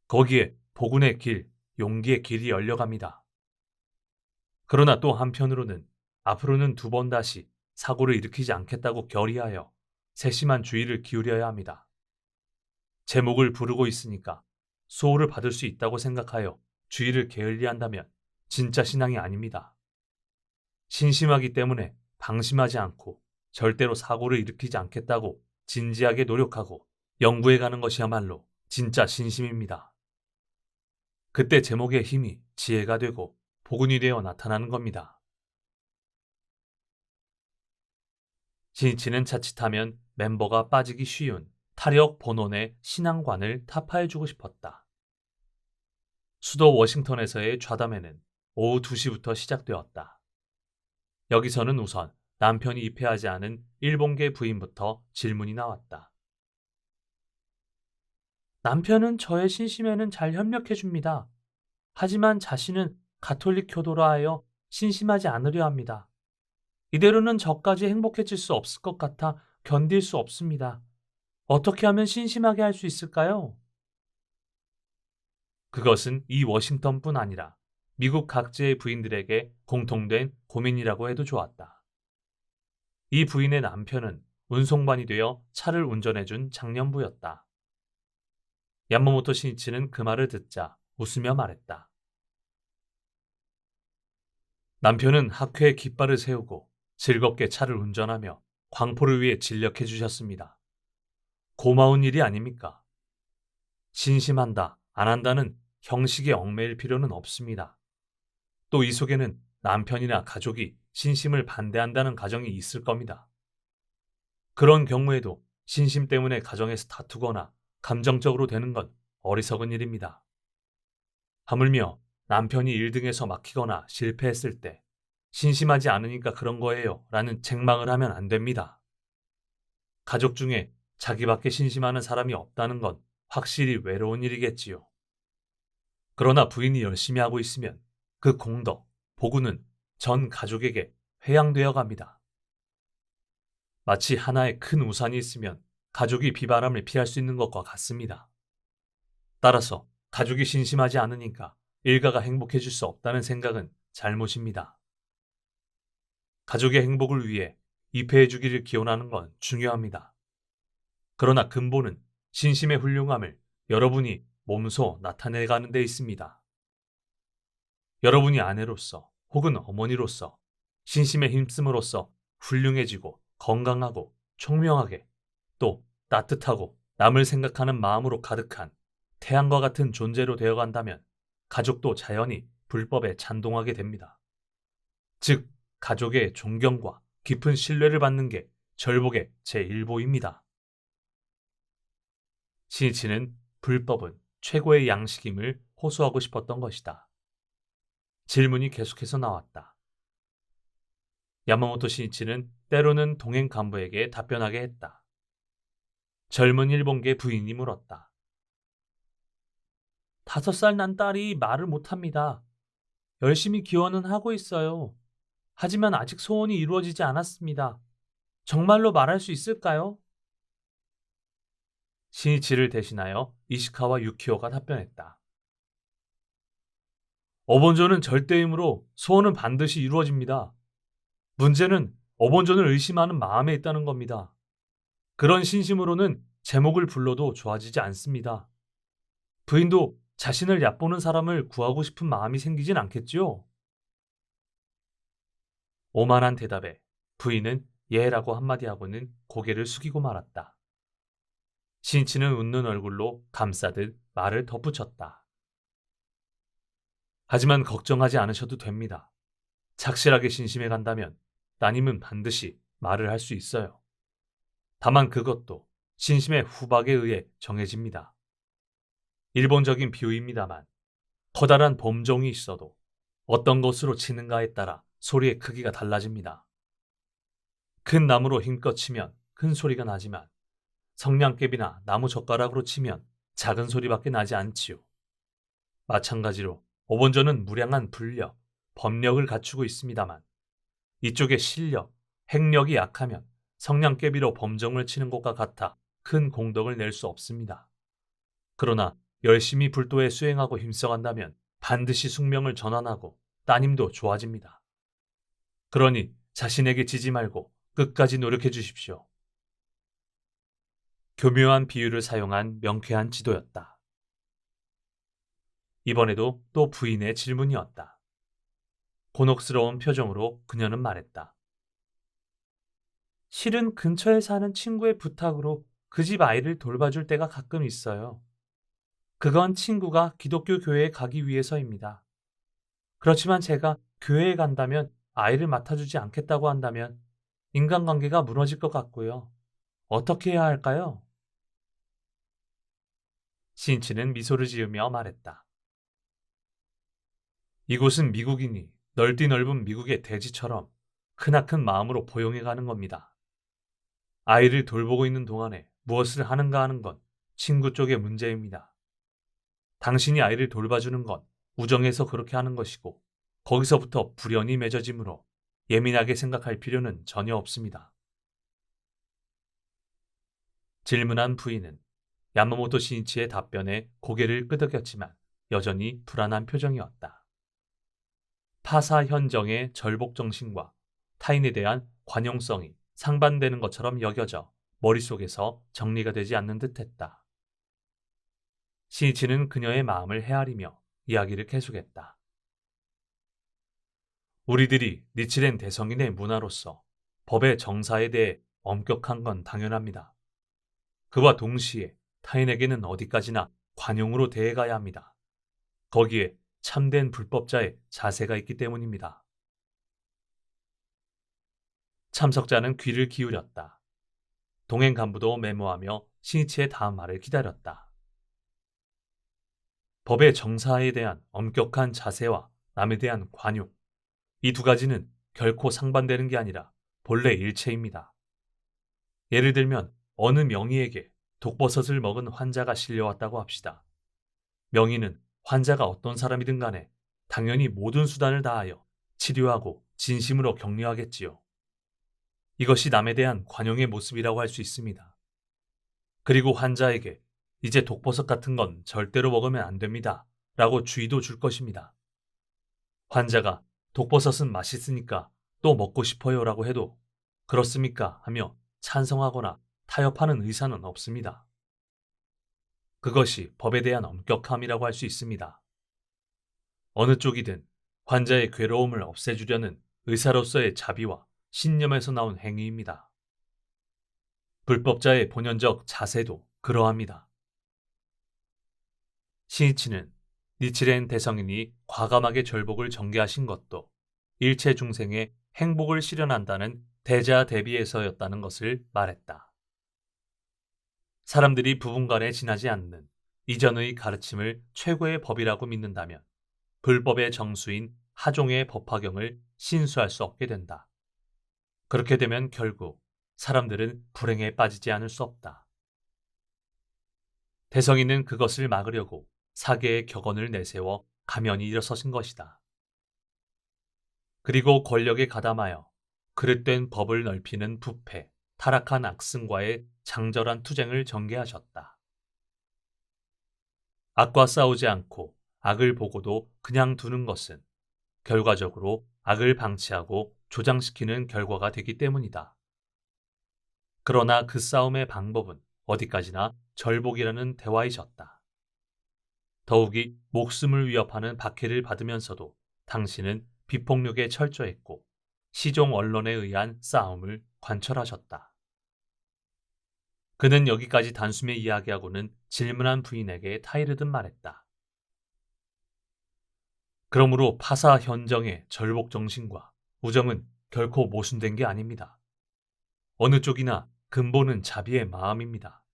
거기에 복운의 길, 용기의 길이 열려갑니다. 그러나 또 한편으로는 앞으로는 2번 다시 사고를 일으키지 않겠다고 결의하여 세심한 주의를 기울여야 합니다. 제목을 부르고 있으니까 수호를 받을 수 있다고 생각하여 주의를 게을리한다면 진짜 신앙이 아닙니다. 신심하기 때문에 방심하지 않고 절대로 사고를 일으키지 않겠다고 진지하게 노력하고 연구해 가는 것이야말로 진짜 신심입니다. 그때 제목의 힘이 지혜가 되고 복운이 되어 나타나는 겁니다. 신이치는 자칫하면 멤버가 빠지기 쉬운 탈역 본원의 신앙관을 타파해주고 싶었다. 수도 워싱턴에서의 좌담회는 오후 2시부터 시작되었다. 여기서는 우선 남편이 입회하지 않은 일본계 부인부터 질문이 나왔다. 남편은 저의 신심에는 잘 협력해줍니다. 하지만 자신은 가톨릭 교도라 하여 신심하지 않으려 합니다. 이대로는 저까지 행복해질 수 없을 것 같아 견딜 수 없습니다. 어떻게 하면 신심하게 할 수 있을까요? 그것은 이 워싱턴뿐 아니라 미국 각지의 부인들에게 공통된 고민이라고 해도 좋았다. 이 부인의 남편은 운송반이 되어 차를 운전해준 장년부였다. 야마모토 신이치는 그 말을 듣자 웃으며 말했다. 남편은 학회에 깃발을 세우고 즐겁게 차를 운전하며 광포를 위해 진력해 주셨습니다. 고마운 일이 아닙니까? 신심한다, 안 한다는 형식에 얽매일 필요는 없습니다. 또 이 속에는 남편이나 가족이 신심을 반대한다는 가정이 있을 겁니다. 그런 경우에도 신심 때문에 가정에서 다투거나 감정적으로 되는 건 어리석은 일입니다. 하물며 남편이 1등에서 막히거나 실패했을 때 신심하지 않으니까 그런 거예요 라는 책망을 하면 안 됩니다. 가족 중에 자기밖에 신심하는 사람이 없다는 건 확실히 외로운 일이겠지요. 그러나 부인이 열심히 하고 있으면 그 공덕, 보구는 전 가족에게 회양되어 갑니다. 마치 하나의 큰 우산이 있으면 가족이 비바람을 피할 수 있는 것과 같습니다. 따라서 가족이 신심하지 않으니까 일가가 행복해질 수 없다는 생각은 잘못입니다. 가족의 행복을 위해 입회해 주기를 기원하는 건 중요합니다. 그러나 근본은 신심의 훌륭함을 여러분이 몸소 나타내가는 데 있습니다. 여러분이 아내로서 혹은 어머니로서 신심에 힘씀으로써 훌륭해지고 건강하고 총명하게 또 따뜻하고 남을 생각하는 마음으로 가득한 태양과 같은 존재로 되어간다면 가족도 자연히 불법에 찬동하게 됩니다. 즉, 가족의 존경과 깊은 신뢰를 받는 게 절복의 제1보입니다. 시니치는 불법은 최고의 양식임을 호소하고 싶었던 것이다. 질문이 계속해서 나왔다. 야마모토 시니치는 때로는 동행 간부에게 답변하게 했다. 젊은 일본계 부인이 물었다. 5살 난 딸이 말을 못합니다. 열심히 기원은 하고 있어요. 하지만 아직 소원이 이루어지지 않았습니다. 정말로 말할 수 있을까요? 시니치를 대신하여 이시카와 유키오가 답변했다. 어본존은 절대의 힘으로 소원은 반드시 이루어집니다. 문제는 어본존을 의심하는 마음에 있다는 겁니다. 그런 신심으로는 제목을 불러도 좋아지지 않습니다. 부인도 자신을 얕보는 사람을 구하고 싶은 마음이 생기진 않겠지요? 오만한 대답에 부인은 예라고 한마디 하고는 고개를 숙이고 말았다. 신치는 웃는 얼굴로 감싸듯 말을 덧붙였다. 하지만 걱정하지 않으셔도 됩니다. 착실하게 신심해 간다면 따님은 반드시 말을 할 수 있어요. 다만 그것도 신심의 후박에 의해 정해집니다. 일본적인 비유입니다만 커다란 범종이 있어도 어떤 것으로 치는가에 따라 소리의 크기가 달라집니다. 큰 나무로 힘껏 치면 큰 소리가 나지만 성냥개비나 나무 젓가락으로 치면 작은 소리밖에 나지 않지요. 마찬가지로 오본전은 무량한 분력, 법력을 갖추고 있습니다만 이쪽의 실력, 행력이 약하면 성냥개비로 범정을 치는 것과 같아 큰 공덕을 낼 수 없습니다. 그러나 열심히 불도에 수행하고 힘써간다면 반드시 숙명을 전환하고 따님도 좋아집니다. 그러니 자신에게 지지 말고 끝까지 노력해 주십시오. 교묘한 비유를 사용한 명쾌한 지도였다. 이번에도 또 부인의 질문이었다. 곤혹스러운 표정으로 그녀는 말했다. 실은 근처에 사는 친구의 부탁으로 그 집 아이를 돌봐줄 때가 가끔 있어요. 그건 친구가 기독교 교회에 가기 위해서입니다. 그렇지만 제가 교회에 간다면 아이를 맡아주지 않겠다고 한다면 인간관계가 무너질 것 같고요. 어떻게 해야 할까요? 신치는 미소를 지으며 말했다. 이곳은 미국이니 넓디 넓은 미국의 대지처럼 크나큰 마음으로 포용해가는 겁니다. 아이를 돌보고 있는 동안에 무엇을 하는가 하는 건 친구 쪽의 문제입니다. 당신이 아이를 돌봐주는 건 우정에서 그렇게 하는 것이고 거기서부터 불연이 맺어지므로 예민하게 생각할 필요는 전혀 없습니다. 질문한 부인은 야마모토 신이치의 답변에 고개를 끄덕였지만 여전히 불안한 표정이었다. 파사 현정의 절복 정신과 타인에 대한 관용성이 상반되는 것처럼 여겨져 머릿속에서 정리가 되지 않는 듯했다. 신이치는 그녀의 마음을 헤아리며 이야기를 계속했다. 우리들이 니치렌 대성인의 문화로서 법의 정사에 대해 엄격한 건 당연합니다. 그와 동시에 타인에게는 어디까지나 관용으로 대해가야 합니다. 거기에 참된 불법자의 자세가 있기 때문입니다. 참석자는 귀를 기울였다. 동행 간부도 메모하며 신이치의 다음 말을 기다렸다. 법의 정사에 대한 엄격한 자세와 남에 대한 관용, 이 두 가지는 결코 상반되는 게 아니라 본래 일체입니다. 예를 들면 어느 명의에게 독버섯을 먹은 환자가 실려왔다고 합시다. 명의는 환자가 어떤 사람이든 간에 당연히 모든 수단을 다하여 치료하고 진심으로 격려하겠지요. 이것이 남에 대한 관용의 모습이라고 할 수 있습니다. 그리고 환자에게 이제 독버섯 같은 건 절대로 먹으면 안 됩니다. 라고 주의도 줄 것입니다. 환자가 독버섯은 맛있으니까 또 먹고 싶어요 라고 해도 그렇습니까? 하며 찬성하거나 타협하는 의사는 없습니다. 그것이 법에 대한 엄격함이라고 할 수 있습니다. 어느 쪽이든 환자의 괴로움을 없애주려는 의사로서의 자비와 신념에서 나온 행위입니다. 불법자의 본연적 자세도 그러합니다. 시니치는 니치렌 대성인이 과감하게 절복을 전개하신 것도 일체 중생의 행복을 실현한다는 대자대비에서였다는 것을 말했다. 사람들이 부분간에 지나지 않는 이전의 가르침을 최고의 법이라고 믿는다면 불법의 정수인 하종의 법화경을 신수할 수 없게 된다. 그렇게 되면 결국 사람들은 불행에 빠지지 않을 수 없다. 대성인은 그것을 막으려고 사계의 격언을 내세워 가면이 일어서신 것이다. 그리고 권력에 가담하여 그릇된 법을 넓히는 부패, 타락한 악승과의 장절한 투쟁을 전개하셨다. 악과 싸우지 않고 악을 보고도 그냥 두는 것은 결과적으로 악을 방치하고 조장시키는 결과가 되기 때문이다. 그러나 그 싸움의 방법은 어디까지나 절복이라는 대화이셨다. 더욱이 목숨을 위협하는 박해를 받으면서도 당신은 비폭력에 철저했고 시종 언론에 의한 싸움을 관철하셨다. 그는 여기까지 단숨에 이야기하고는 질문한 부인에게 타이르듯 말했다. 그러므로 파사 현정의 절복 정신과 우정은 결코 모순된 게 아닙니다. 어느 쪽이나 근본은 자비의 마음입니다.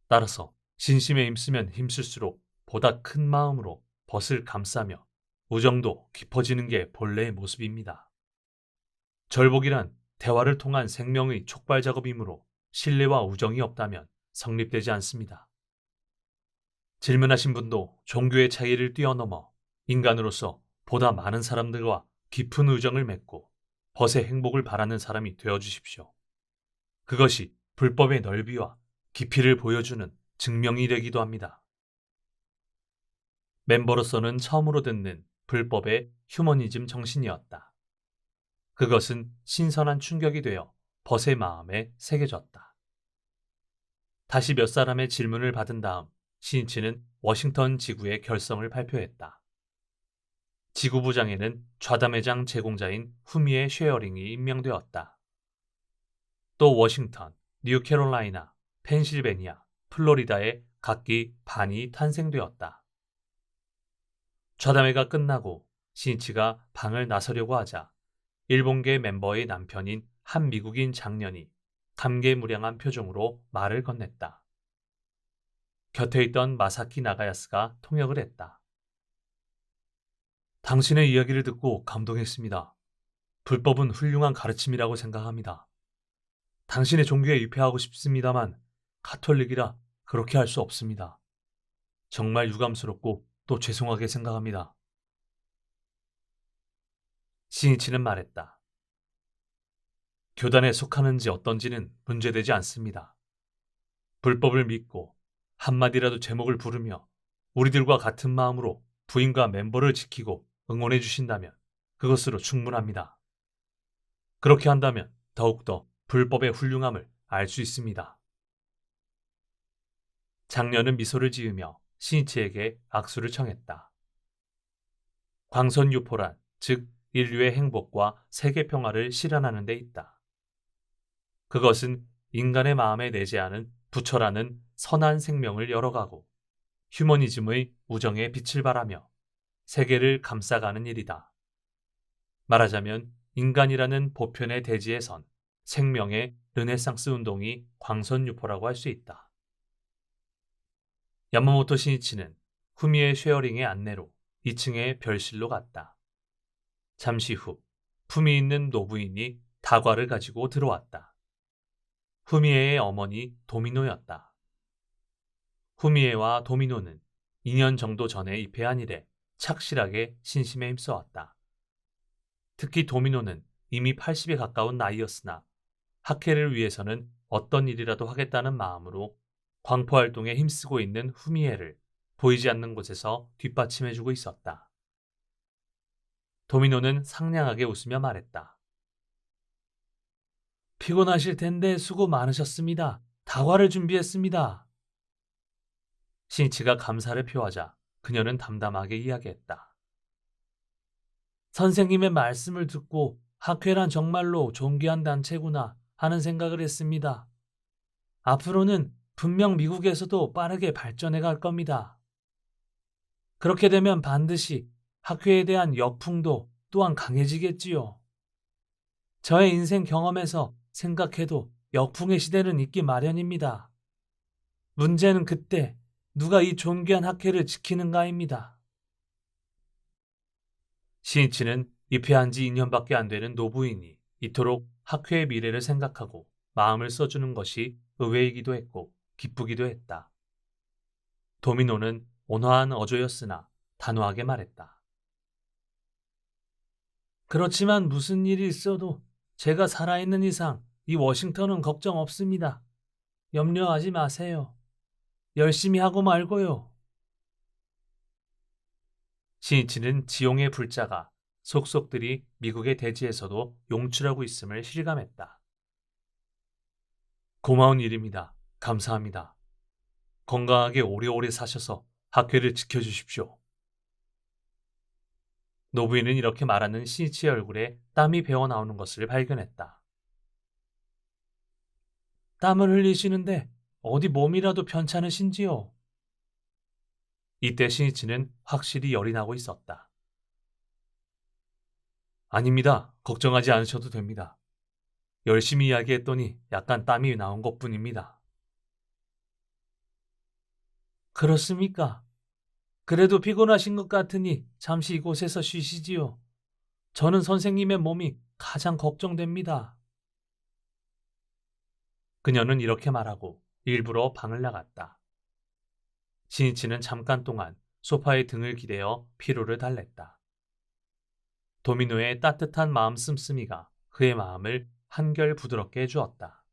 따라서 진심에 힘쓰면 힘쓸수록 보다 큰 마음으로 벗을 감싸며 우정도 깊어지는 게 본래의 모습입니다. 절복이란 대화를 통한 생명의 촉발 작업이므로 신뢰와 우정이 없다면 성립되지 않습니다. 질문하신 분도 종교의 차이를 뛰어넘어 인간으로서 보다 많은 사람들과 깊은 우정을 맺고 벗의 행복을 바라는 사람이 되어주십시오. 그것이 불법의 넓이와 깊이를 보여주는 증명이 되기도 합니다. 멤버로서는 처음으로 듣는 불법의 휴머니즘 정신이었다. 그것은 신선한 충격이 되어 벗의 마음에 새겨졌다. 다시 몇 사람의 질문을 받은 다음 시니치는 워싱턴 지구의 결성을 발표했다. 지구부장에는 좌담회장 제공자인 후미의 쉐어링이 임명되었다. 또 워싱턴, 뉴캐롤라이나, 펜실베니아, 플로리다에 각기 반이 탄생되었다. 좌담회가 끝나고 시니치가 방을 나서려고 하자 일본계 멤버의 남편인 한 미국인 장년이 감개무량한 표정으로 말을 건넸다. 곁에 있던 마사키 나가야스가 통역을 했다. 당신의 이야기를 듣고 감동했습니다. 불법은 훌륭한 가르침이라고 생각합니다. 당신의 종교에 입회하고 싶습니다만 가톨릭이라 그렇게 할 수 없습니다. 정말 유감스럽고 또 죄송하게 생각합니다. 시니치는 말했다. 교단에 속하는지 어떤지는 문제되지 않습니다. 불법을 믿고 한마디라도 제목을 부르며 우리들과 같은 마음으로 부인과 멤버를 지키고 응원해 주신다면 그것으로 충분합니다. 그렇게 한다면 더욱더 불법의 훌륭함을 알 수 있습니다. 장녀는 미소를 지으며 시니치에게 악수를 청했다. 광선유포란, 즉 인류의 행복과 세계 평화를 실현하는 데 있다. 그것은 인간의 마음에 내재하는 부처라는 선한 생명을 열어가고 휴머니즘의 우정에 빛을 발하며 세계를 감싸가는 일이다. 말하자면 인간이라는 보편의 대지에 선 생명의 르네상스 운동이 광선유포라고 할 수 있다. 야마모토 신이치는 후미의 쉐어링의 안내로 2층의 별실로 갔다. 잠시 후 품이 있는 노부인이 다과를 가지고 들어왔다. 후미에의 어머니 도미노였다. 후미에와 도미노는 2년 정도 전에 입회한 이래 착실하게 신심에 힘써왔다. 특히 도미노는 이미 80에 가까운 나이였으나 학회를 위해서는 어떤 일이라도 하겠다는 마음으로 광포활동에 힘쓰고 있는 후미에를 보이지 않는 곳에서 뒷받침해주고 있었다. 도미노는 상냥하게 웃으며 말했다. 피곤하실 텐데 수고 많으셨습니다. 다과를 준비했습니다. 신이치가 감사를 표하자 그녀는 담담하게 이야기했다. 선생님의 말씀을 듣고 학회란 정말로 존귀한 단체구나 하는 생각을 했습니다. 앞으로는 분명 미국에서도 빠르게 발전해 갈 겁니다. 그렇게 되면 반드시 학회에 대한 역풍도 또한 강해지겠지요. 저의 인생 경험에서 생각해도 역풍의 시대는 있기 마련입니다. 문제는 그때 누가 이 존귀한 학회를 지키는가입니다. 신이치는 입회한 지 2년밖에 안 되는 노부인이 이토록 학회의 미래를 생각하고 마음을 써주는 것이 의외이기도 했고 기쁘기도 했다. 도미노는 온화한 어조였으나 단호하게 말했다. 그렇지만 무슨 일이 있어도 제가 살아있는 이상 이 워싱턴은 걱정 없습니다. 염려하지 마세요. 열심히 하고 말고요. 신이치는 지용의 불자가 속속들이 미국의 대지에서도 용출하고 있음을 실감했다. 고마운 일입니다. 감사합니다. 건강하게 오래오래 사셔서 학회를 지켜주십시오. 노부인은 이렇게 말하는 신이치의 얼굴에 땀이 배어나오는 것을 발견했다. 땀을 흘리시는데 어디 몸이라도 편찮으신지요? 이때 신이치는 확실히 열이 나고 있었다. 아닙니다. 걱정하지 않으셔도 됩니다. 열심히 이야기했더니 약간 땀이 나온 것뿐입니다. 그렇습니까? 그래도 피곤하신 것 같으니 잠시 이곳에서 쉬시지요. 저는 선생님의 몸이 가장 걱정됩니다. 그녀는 이렇게 말하고 일부러 방을 나갔다. 신이치는 잠깐 동안 소파에 등을 기대어 피로를 달랬다. 도미노의 따뜻한 마음 씀씀이가 그의 마음을 한결 부드럽게 해주었다.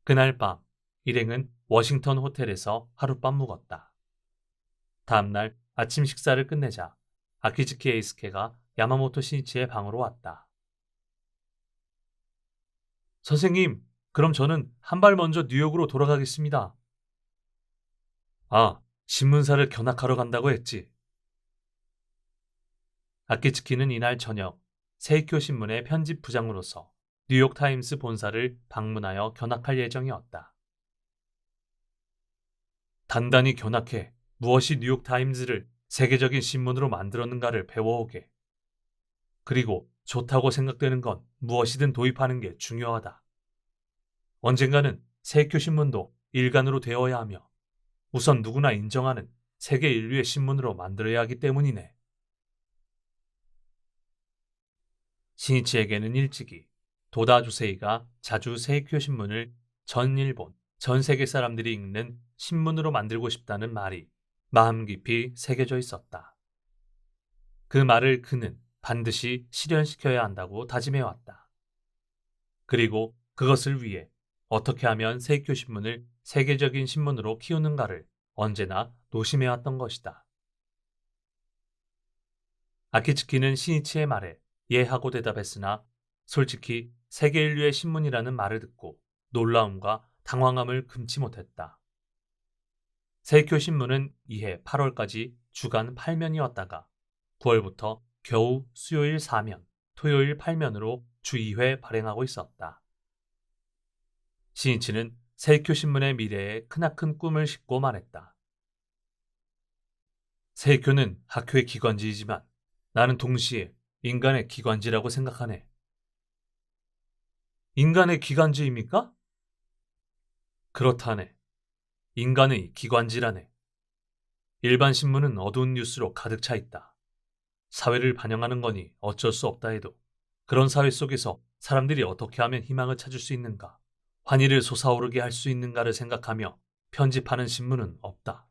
그날 밤 일행은 워싱턴 호텔에서 하룻밤 묵었다. 다음날 아침 식사를 끝내자 아키즈키 에이스케가 야마모토 신이치의 방으로 왔다. 선생님, 그럼 저는 한 발 먼저 뉴욕으로 돌아가겠습니다. 아, 신문사를 견학하러 간다고 했지. 아키츠키는 이날 저녁 세이쿄 신문의 편집 부장으로서 뉴욕타임스 본사를 방문하여 견학할 예정이었다. 단단히 견학해 무엇이 뉴욕타임즈를 세계적인 신문으로 만들었는가를 배워오게. 그리고 좋다고 생각되는 건 무엇이든 도입하는 게 중요하다. 언젠가는 세이쿄 신문도 일간으로 되어야 하며 우선 누구나 인정하는 세계 인류의 신문으로 만들어야 하기 때문이네. 신이치에게는 일찍이 도다 조세이가 자주 세이쿄 신문을 전 일본, 전 세계 사람들이 읽는 신문으로 만들고 싶다는 말이 마음 깊이 새겨져 있었다. 그 말을 그는 반드시 실현시켜야 한다고 다짐해왔다. 그리고 그것을 위해 어떻게 하면 세이쿄 신문을 세계적인 신문으로 키우는가를 언제나 노심해왔던 것이다. 아키츠키는 신이치의 말에 예하고 대답했으나 솔직히 세계 인류의 신문이라는 말을 듣고 놀라움과 당황함을 금치 못했다. 세이쿄 신문은 이해 8월까지 주간 8면이었다가 9월부터 겨우 수요일 4면, 토요일 8면으로 주 2회 발행하고 있었다. 신이치는 세이쿄 신문의 미래에 크나큰 꿈을 싣고 말했다. 세이쿄는 학교의 기관지이지만 나는 동시에 인간의 기관지라고 생각하네. 인간의 기관지입니까? 그렇다네. 인간의 기관지라네. 일반 신문은 어두운 뉴스로 가득 차 있다. 사회를 반영하는 거니 어쩔 수 없다 해도 그런 사회 속에서 사람들이 어떻게 하면 희망을 찾을 수 있는가, 환희를 솟아오르게 할 수 있는가를 생각하며 편집하는 신문은 없다.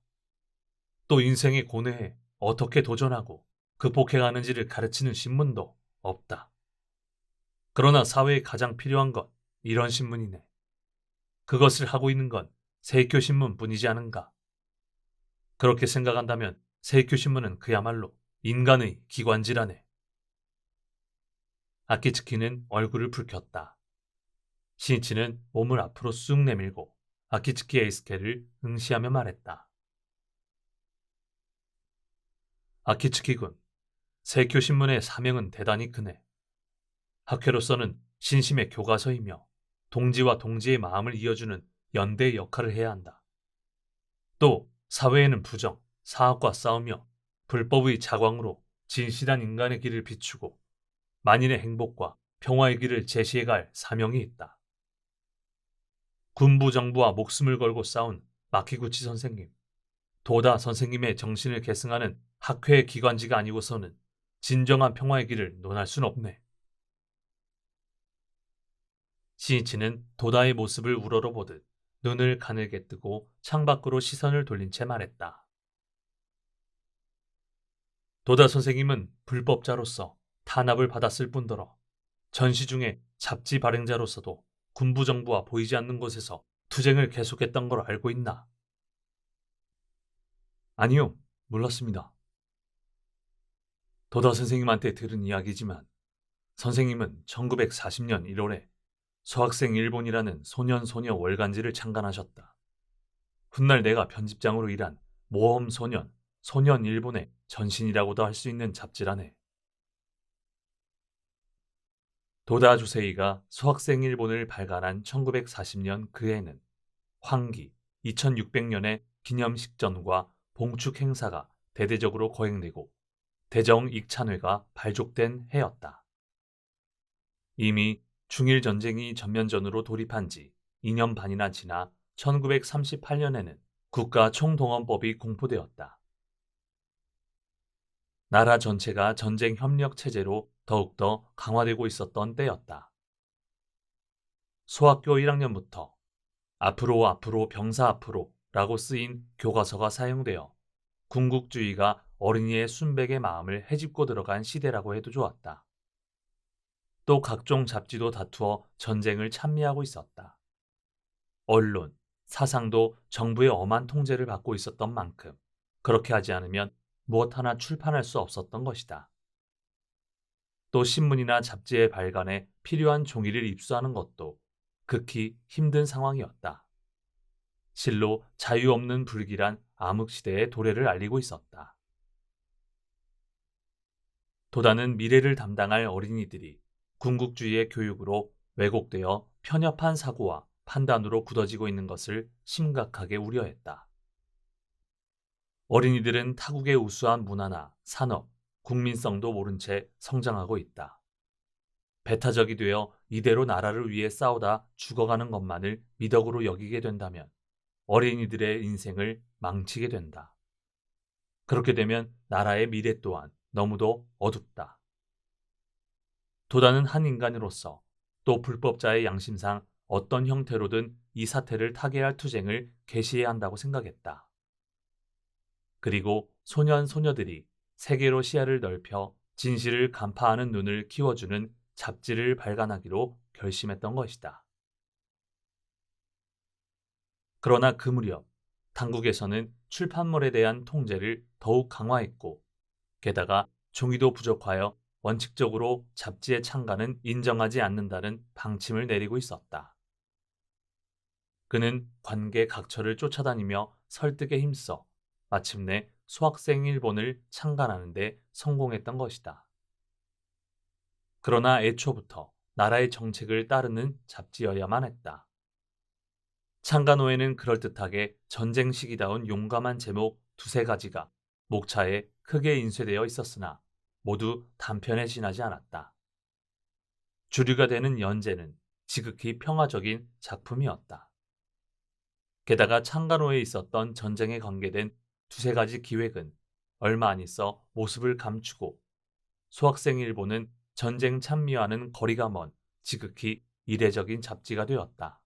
또 인생의 고뇌에 어떻게 도전하고 극복해가는지를 가르치는 신문도 없다. 그러나 사회에 가장 필요한 건 이런 신문이네. 그것을 하고 있는 건 세이쿄 신문뿐이지 않은가. 그렇게 생각한다면 세이쿄 신문은 그야말로 인간의 기관지라네. 아키츠키는 얼굴을 붉혔다. 신이치는 몸을 앞으로 쑥 내밀고 아키츠키 에이스케를 응시하며 말했다. 아키츠키군, 세이쿄 신문의 사명은 대단히 크네. 학회로서는 신심의 교과서이며 동지와 동지의 마음을 이어주는 연대의 역할을 해야 한다. 또 사회에는 부정, 사악과 싸우며 불법의 자광으로 진실한 인간의 길을 비추고 만인의 행복과 평화의 길을 제시해갈 사명이 있다. 군부 정부와 목숨을 걸고 싸운 마키구치 선생님, 도다 선생님의 정신을 계승하는 학회의 기관지가 아니고서는 진정한 평화의 길을 논할 순 없네. 신이치는 도다의 모습을 우러러보듯 눈을 가늘게 뜨고 창밖으로 시선을 돌린 채 말했다. 도다 선생님은 불법자로서 탄압을 받았을 뿐더러 전시 중에 잡지 발행자로서도 군부 정부와 보이지 않는 곳에서 투쟁을 계속했던 걸 알고 있나? 아니요, 몰랐습니다. 도다 선생님한테 들은 이야기지만 선생님은 1940년 1월에 소학생 일본이라는 소년소녀 월간지를 창간하셨다. 훗날 내가 편집장으로 일한 모험소년, 소년일본의 전신이라고도 할 수 있는 잡지라네. 도다 주세이가 소학생 일본을 발간한 1940년 그 해는 황기 2600년의 기념식전과 봉축 행사가 대대적으로 거행되고 대정 익찬회가 발족된 해였다. 이미 중일 전쟁이 전면전으로 돌입한 지 2년 반이나 지나 1938년에는 국가 총동원법이 공포되었다. 나라 전체가 전쟁 협력 체제로 더욱더 강화되고 있었던 때였다. 소학교 1학년부터 앞으로 병사 앞으로라고 쓰인 교과서가 사용되어 군국주의가 어린이의 순백의 마음을 헤집고 들어간 시대라고 해도 좋았다. 또 각종 잡지도 다투어 전쟁을 찬미하고 있었다. 언론, 사상도 정부의 엄한 통제를 받고 있었던 만큼 그렇게 하지 않으면 무엇 하나 출판할 수 없었던 것이다. 또 신문이나 잡지의 발간에 필요한 종이를 입수하는 것도 극히 힘든 상황이었다. 실로 자유 없는 불길한 암흑시대의 도래를 알리고 있었다. 도다는 미래를 담당할 어린이들이 군국주의의 교육으로 왜곡되어 편협한 사고와 판단으로 굳어지고 있는 것을 심각하게 우려했다. 어린이들은 타국의 우수한 문화나 산업, 국민성도 모른 채 성장하고 있다. 배타적이 되어 이대로 나라를 위해 싸우다 죽어가는 것만을 미덕으로 여기게 된다면 어린이들의 인생을 망치게 된다. 그렇게 되면 나라의 미래 또한 너무도 어둡다. 도다는 한 인간으로서 또 불법자의 양심상 어떤 형태로든 이 사태를 타개할 투쟁을 개시해야 한다고 생각했다. 그리고 소년 소녀들이 세계로 시야를 넓혀 진실을 간파하는 눈을 키워주는 잡지를 발간하기로 결심했던 것이다. 그러나 그 무렵 당국에서는 출판물에 대한 통제를 더욱 강화했고 게다가 종이도 부족하여 원칙적으로 잡지의 창간은 인정하지 않는다는 방침을 내리고 있었다. 그는 관계 각처를 쫓아다니며 설득에 힘써 마침내 소학생 일본을 창간하는 데 성공했던 것이다. 그러나 애초부터 나라의 정책을 따르는 잡지여야만 했다. 창간호에는 그럴듯하게 전쟁시기다운 용감한 제목 두세 가지가 목차에 크게 인쇄되어 있었으나 모두 단편에 지나지 않았다. 주류가 되는 연재는 지극히 평화적인 작품이었다. 게다가 창간호에 있었던 전쟁에 관계된 두세 가지 기획은 얼마 안 있어 모습을 감추고 수학생일보는 전쟁 찬미와는 거리가 먼 지극히 이례적인 잡지가 되었다.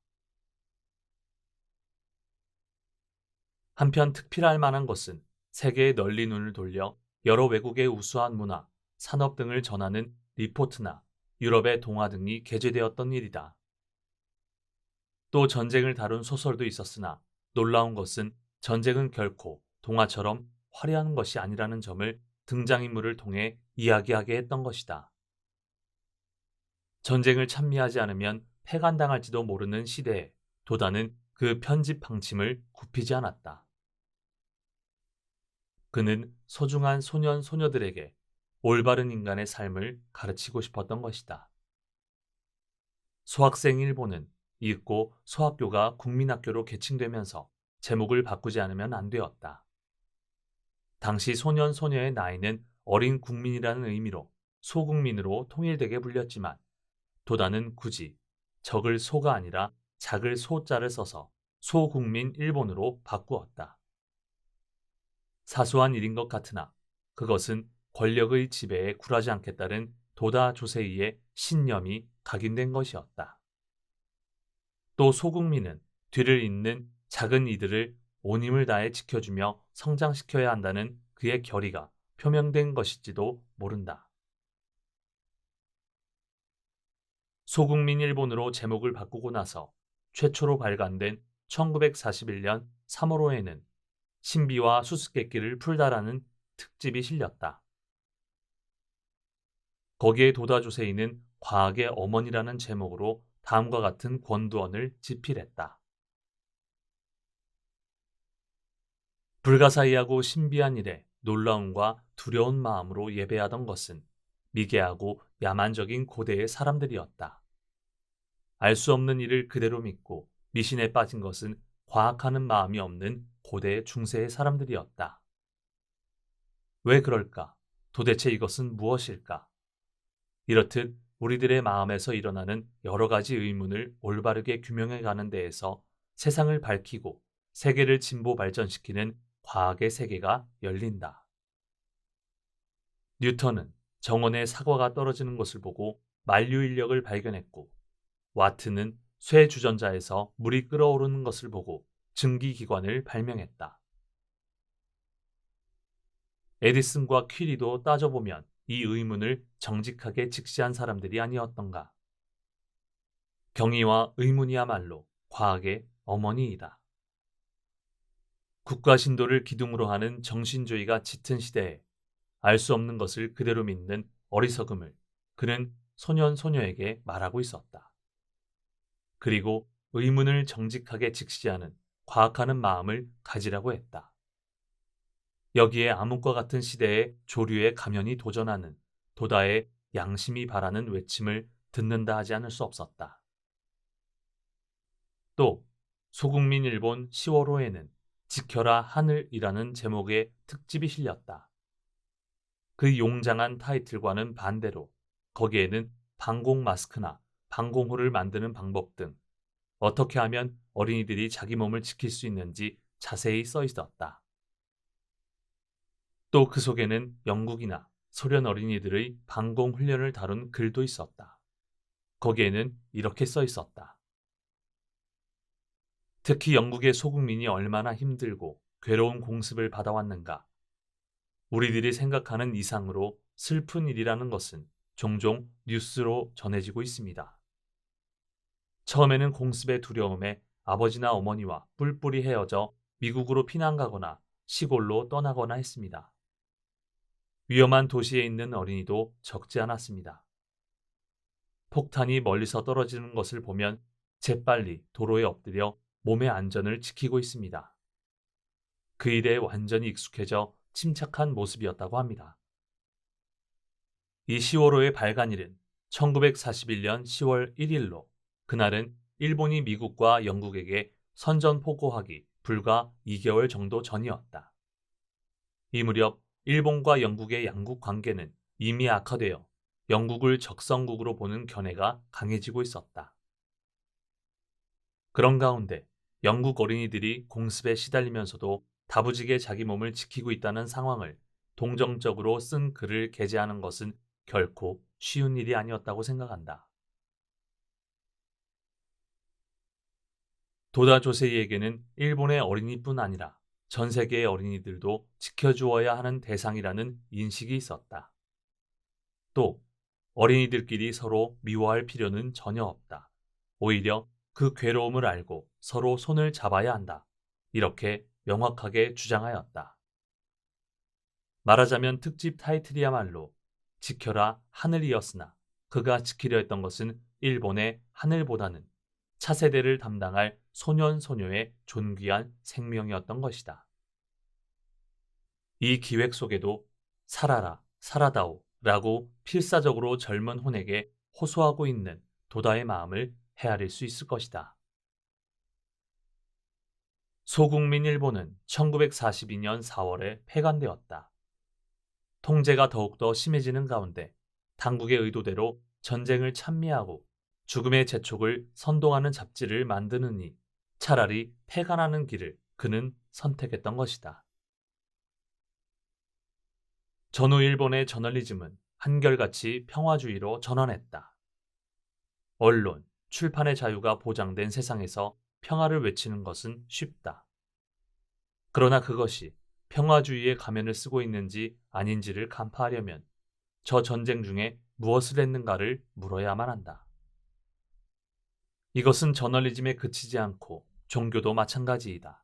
한편 특필할 만한 것은 세계에 널리 눈을 돌려 여러 외국의 우수한 문화, 산업 등을 전하는 리포트나 유럽의 동화 등이 게재되었던 일이다. 또 전쟁을 다룬 소설도 있었으나 놀라운 것은 전쟁은 결코 동화처럼 화려한 것이 아니라는 점을 등장인물을 통해 이야기하게 했던 것이다. 전쟁을 찬미하지 않으면 패간당할지도 모르는 시대에 도다는 그 편집 방침을 굽히지 않았다. 그는 소중한 소년, 소녀들에게 올바른 인간의 삶을 가르치고 싶었던 것이다. 수학생 일보는 읽고 소학교가 국민학교로 개칭되면서 제목을 바꾸지 않으면 안 되었다. 당시 소년, 소녀의 나이는 어린 국민이라는 의미로 소국민으로 통일되게 불렸지만 도다는 굳이 적을 소가 아니라 작을 소자를 써서 소국민 일본으로 바꾸었다. 사소한 일인 것 같으나 그것은 권력의 지배에 굴하지 않겠다는 도다 조세이의 신념이 각인된 것이었다. 또 소국민은 뒤를 잇는 작은 이들을 온 힘을 다해 지켜주며 성장시켜야 한다는 그의 결의가 표명된 것일지도 모른다. 소국민 일본으로 제목을 바꾸고 나서 최초로 발간된 1941년 3월호에는 신비와 수수께끼를 풀다라는 특집이 실렸다. 거기에 도다 조세이는 과학의 어머니라는 제목으로 다음과 같은 권두원을 집필했다. 불가사의하고 신비한 일에 놀라움과 두려운 마음으로 예배하던 것은 미개하고 야만적인 고대의 사람들이었다. 알 수 없는 일을 그대로 믿고 미신에 빠진 것은 과학하는 마음이 없는 고대 중세의 사람들이었다. 왜 그럴까? 도대체 이것은 무엇일까? 이렇듯 우리들의 마음에서 일어나는 여러 가지 의문을 올바르게 규명해 가는 데에서 세상을 밝히고 세계를 진보 발전시키는 과학의 세계가 열린다. 뉴턴은 정원에 사과가 떨어지는 것을 보고 만류인력을 발견했고, 와트는 쇠 주전자에서 물이 끓어오르는 것을 보고 증기기관을 발명했다. 에디슨과 퀴리도 따져보면 이 의문을 정직하게 직시한 사람들이 아니었던가. 경이와 의문이야말로 과학의 어머니이다. 국가 신도를 기둥으로 하는 정신주의가 짙은 시대에 알 수 없는 것을 그대로 믿는 어리석음을 그는 소년 소녀에게 말하고 있었다. 그리고 의문을 정직하게 직시하는 과학하는 마음을 가지라고 했다. 여기에 암흑과 같은 시대의 조류의 가면이 도전하는 도다의 양심이 바라는 외침을 듣는다 하지 않을 수 없었다. 또 소국민 일본 10월호에는 지켜라 하늘이라는 제목의 특집이 실렸다. 그 용장한 타이틀과는 반대로 거기에는 방공 마스크나 방공호를 만드는 방법 등 어떻게 하면 어린이들이 자기 몸을 지킬 수 있는지 자세히 써 있었다. 또 그 속에는 영국이나 소련 어린이들의 방공 훈련을 다룬 글도 있었다. 거기에는 이렇게 써 있었다. 특히 영국의 소국민이 얼마나 힘들고 괴로운 공습을 받아왔는가. 우리들이 생각하는 이상으로 슬픈 일이라는 것은 종종 뉴스로 전해지고 있습니다. 처음에는 공습의 두려움에 아버지나 어머니와 뿔뿔이 헤어져 미국으로 피난 가거나 시골로 떠나거나 했습니다. 위험한 도시에 있는 어린이도 적지 않았습니다. 폭탄이 멀리서 떨어지는 것을 보면 재빨리 도로에 엎드려 몸의 안전을 지키고 있습니다. 그 일에 완전히 익숙해져 침착한 모습이었다고 합니다. 이 10월호의 발간일은 1941년 10월 1일로 그날은 일본이 미국과 영국에게 선전포고하기 불과 2개월 정도 전이었다. 이 무렵 일본과 영국의 양국 관계는 이미 악화되어 영국을 적성국으로 보는 견해가 강해지고 있었다. 그런 가운데 영국 어린이들이 공습에 시달리면서도 다부지게 자기 몸을 지키고 있다는 상황을 동정적으로 쓴 글을 게재하는 것은 결코 쉬운 일이 아니었다고 생각한다. 도다 조세이에게는 일본의 어린이뿐 아니라 전 세계의 어린이들도 지켜주어야 하는 대상이라는 인식이 있었다. 또 어린이들끼리 서로 미워할 필요는 전혀 없다. 오히려 그 괴로움을 알고 서로 손을 잡아야 한다. 이렇게 명확하게 주장하였다. 말하자면 특집 타이틀이야말로 지켜라 하늘이었으나 그가 지키려 했던 것은 일본의 하늘보다는 차세대를 담당할 소년 소녀의 존귀한 생명이었던 것이다. 이 기획 속에도 살아라, 살아다오 라고 필사적으로 젊은 혼에게 호소하고 있는 도다의 마음을 헤아릴 수 있을 것이다. 소국민 일본은 1942년 4월에 폐간되었다. 통제가 더욱더 심해지는 가운데 당국의 의도대로 전쟁을 찬미하고 죽음의 재촉을 선동하는 잡지를 만드느니 차라리 폐간하는 길을 그는 선택했던 것이다. 전후 일본의 저널리즘은 한결같이 평화주의로 전환했다. 언론, 출판의 자유가 보장된 세상에서 평화를 외치는 것은 쉽다. 그러나 그것이 평화주의의 가면을 쓰고 있는지 아닌지를 간파하려면 저 전쟁 중에 무엇을 했는가를 물어야만 한다. 이것은 저널리즘에 그치지 않고 종교도 마찬가지이다.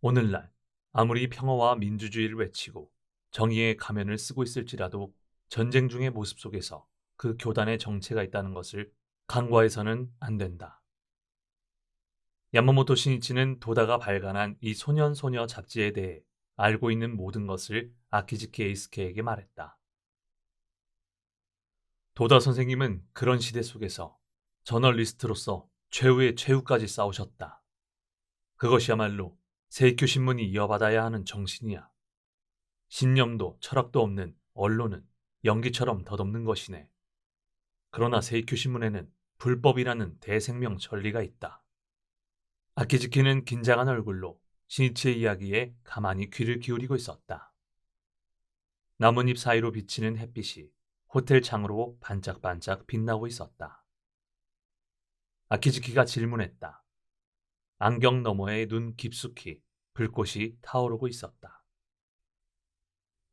오늘날 아무리 평화와 민주주의를 외치고 정의의 가면을 쓰고 있을지라도 전쟁 중의 모습 속에서 그 교단의 정체가 있다는 것을 간과해서는 안 된다. 야마모토 신이치는 도다가 발간한 이 소년소녀 잡지에 대해 알고 있는 모든 것을 아키즈키 에이스케에게 말했다. 도다 선생님은 그런 시대 속에서 저널리스트로서 최후의 최후까지 싸우셨다. 그것이야말로 세이큐 신문이 이어받아야 하는 정신이야. 신념도 철학도 없는 언론은 연기처럼 덧없는 것이네. 그러나 세이큐 신문에는 불법이라는 대생명 전리가 있다. 아키즈키는 긴장한 얼굴로 신이치의 이야기에 가만히 귀를 기울이고 있었다. 나뭇잎 사이로 비치는 햇빛이 호텔 창으로 반짝반짝 빛나고 있었다. 아키즈키가 질문했다. 안경 너머에 눈 깊숙이 불꽃이 타오르고 있었다.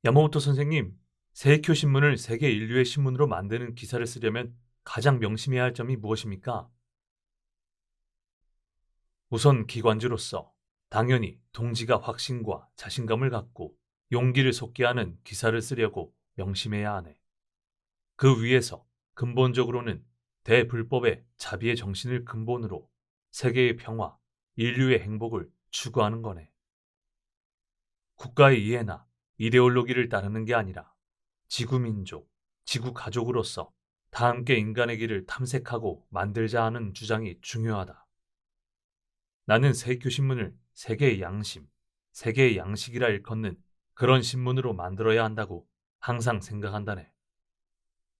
야마모토 선생님, 세이쿄 신문을 세계 인류의 신문으로 만드는 기사를 쓰려면 가장 명심해야 할 점이 무엇입니까? 우선 기관주로서 당연히 동지가 확신과 자신감을 갖고 용기를 솟게 하는 기사를 쓰려고 명심해야 하네. 그 위에서 근본적으로는 대불법의 자비의 정신을 근본으로 세계의 평화, 인류의 행복을 추구하는 거네. 국가의 이해나 이데올로기를 따르는 게 아니라 지구민족, 지구가족으로서 다 함께 인간의 길을 탐색하고 만들자 하는 주장이 중요하다. 나는 세이큐 신문을 세계의 양심, 세계의 양식이라 일컫는 그런 신문으로 만들어야 한다고 항상 생각한다네.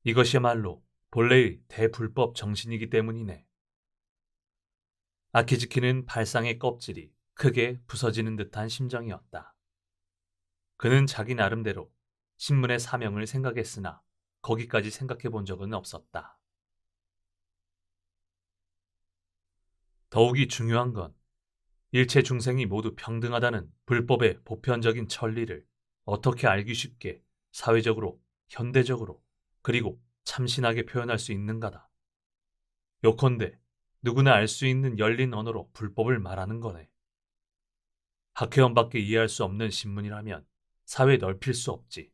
이것이야말로 본래의 대불법 정신이기 때문이네. 아키즈키는 발상의 껍질이 크게 부서지는 듯한 심정이었다. 그는 자기 나름대로 신문의 사명을 생각했으나 거기까지 생각해 본 적은 없었다. 더욱이 중요한 건 일체 중생이 모두 평등하다는 불법의 보편적인 천리를 어떻게 알기 쉽게 사회적으로, 현대적으로, 그리고 참신하게 표현할 수 있는가다. 요컨대 누구나 알 수 있는 열린 언어로 불법을 말하는 거네. 학회원밖에 이해할 수 없는 신문이라면 사회에 넓힐 수 없지.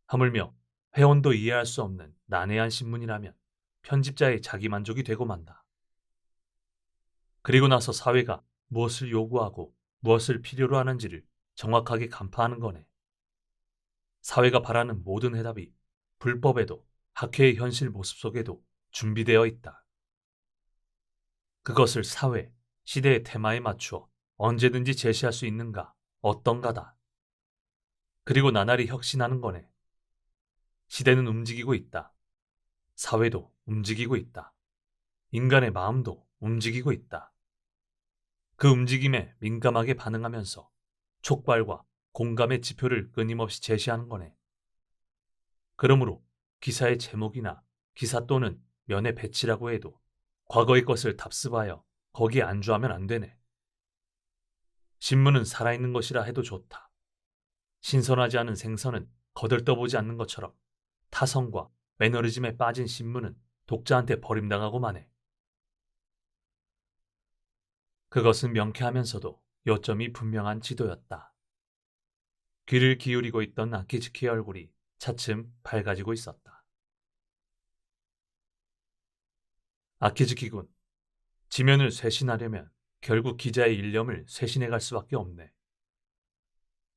하물며 회원도 이해할 수 없는 난해한 신문이라면 편집자의 자기만족이 되고 만다. 그리고 나서 사회가 무엇을 요구하고 무엇을 필요로 하는지를 정확하게 간파하는 거네. 사회가 바라는 모든 해답이 불법에도 학회의 현실 모습 속에도 준비되어 있다. 그것을 사회, 시대의 테마에 맞추어 언제든지 제시할 수 있는가, 어떤가다. 그리고 나날이 혁신하는 거네. 시대는 움직이고 있다. 사회도 움직이고 있다. 인간의 마음도 움직이고 있다. 그 움직임에 민감하게 반응하면서 촉발과 공감의 지표를 끊임없이 제시하는 거네. 그러므로 기사의 제목이나 기사 또는 면의 배치라고 해도 과거의 것을 답습하여 거기에 안주하면 안 되네. 신문은 살아있는 것이라 해도 좋다. 신선하지 않은 생선은 거들떠보지 않는 것처럼 타성과 매너리즘에 빠진 신문은 독자한테 버림당하고 마네. 그것은 명쾌하면서도 요점이 분명한 지도였다. 귀를 기울이고 있던 아키즈키의 얼굴이 차츰 밝아지고 있었다. 아키즈키군, 지면을 쇄신하려면 결국 기자의 일념을 쇄신해 갈 수밖에 없네.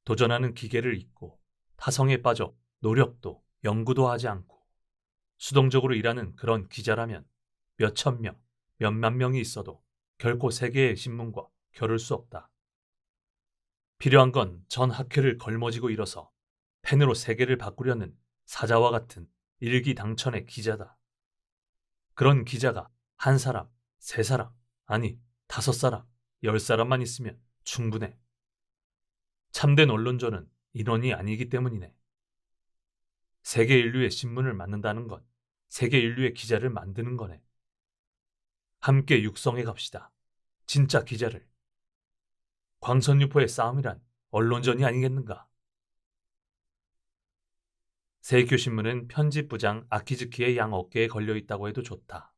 도전하는 기계를 잊고 타성에 빠져 노력도 연구도 하지 않고 수동적으로 일하는 그런 기자라면 몇천 명, 몇만 명이 있어도 결코 세계의 신문과 겨룰 수 없다. 필요한 건 전 학회를 걸머지고 일어서 펜으로 세계를 바꾸려는 사자와 같은 일기당천의 기자다. 그런 기자가 한 사람, 세 사람, 아니 다섯 사람, 열 사람만 있으면 충분해. 참된 언론조는 인원이 아니기 때문이네. 세계 인류의 신문을 만든다는 건 세계 인류의 기자를 만드는 거네. 함께 육성해 갑시다. 진짜 기자를. 광선유포의 싸움이란 언론전이 아니겠는가? 세이쿄신문은 편집부장 아키즈키의 양 어깨에 걸려 있다고 해도 좋다.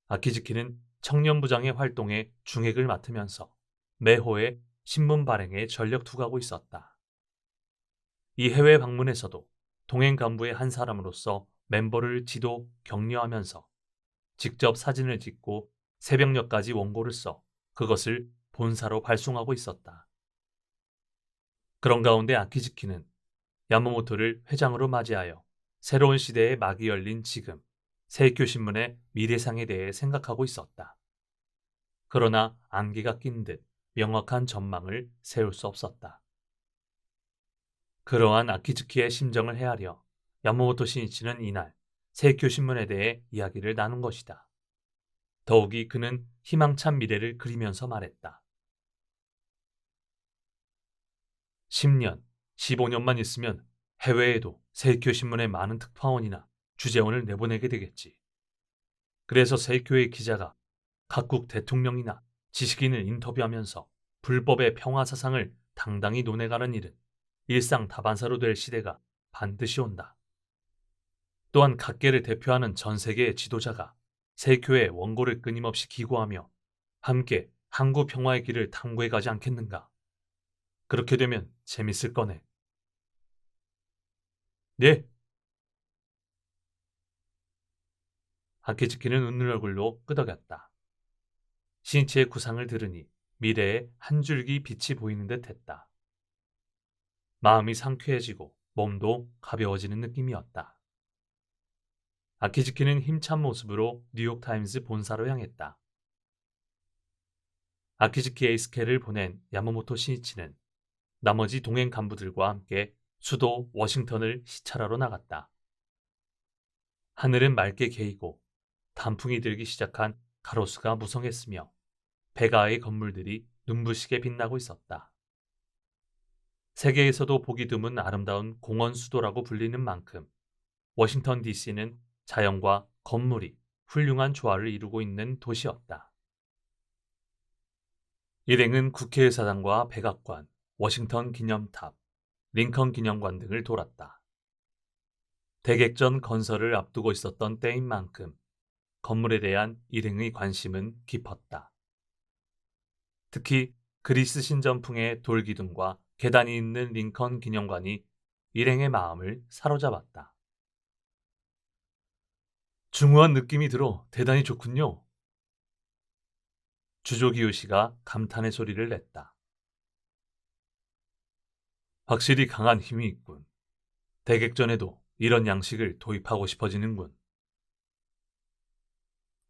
아키즈키는 청년부장의 활동에 중획을 맡으면서 매호의 신문 발행에 전력 투구하고 있었다. 이 해외 방문에서도 동행 간부의 한 사람으로서 멤버를 지도 격려하면서 직접 사진을 찍고 새벽녘까지 원고를 써 그것을 본사로 발송하고 있었다. 그런 가운데 아키즈키는 야마모토를 회장으로 맞이하여 새로운 시대의 막이 열린 지금 세이쿄 신문의 미래상에 대해 생각하고 있었다. 그러나 안개가 낀 듯 명확한 전망을 세울 수 없었다. 그러한 아키즈키의 심정을 헤아려 야마모토 신이치는 이날 세이쿄 신문에 대해 이야기를 나눈 것이다. 더욱이 그는 희망찬 미래를 그리면서 말했다. 10년, 15년만 있으면 해외에도 세이쿄 신문의 많은 특파원이나 주재원을 내보내게 되겠지. 그래서 세이쿄의 기자가 각국 대통령이나 지식인을 인터뷰하면서 불법의 평화 사상을 당당히 논해가는 일은 일상 다반사로 될 시대가 반드시 온다. 또한 각계를 대표하는 전 세계의 지도자가 세이쿄의 원고를 끊임없이 기고하며 함께 항구 평화의 길을 탐구해 가지 않겠는가. 그렇게 되면 재밌을 거네. 네. 아키즈키는 웃는 얼굴로 끄덕였다. 신이치의 구상을 들으니 미래에 한 줄기 빛이 보이는 듯 했다. 마음이 상쾌해지고 몸도 가벼워지는 느낌이었다. 아키즈키는 힘찬 모습으로 뉴욕타임스 본사로 향했다. 아키즈키 에이스케를 보낸 야마모토 신이치는 나머지 동행 간부들과 함께 수도 워싱턴을 시찰하러 나갔다. 하늘은 맑게 개이고 단풍이 들기 시작한 가로수가 무성했으며 백아의 건물들이 눈부시게 빛나고 있었다. 세계에서도 보기 드문 아름다운 공원 수도라고 불리는 만큼 워싱턴 DC는 자연과 건물이 훌륭한 조화를 이루고 있는 도시였다. 일행은 국회의사당과 백악관, 워싱턴 기념탑, 링컨 기념관 등을 돌았다. 대객전 건설을 앞두고 있었던 때인 만큼 건물에 대한 일행의 관심은 깊었다. 특히 그리스 신전풍의 돌기둥과 계단이 있는 링컨 기념관이 일행의 마음을 사로잡았다. 중후한 느낌이 들어 대단히 좋군요. 주조기요 씨가 감탄의 소리를 냈다. 확실히 강한 힘이 있군. 대객전에도 이런 양식을 도입하고 싶어지는군.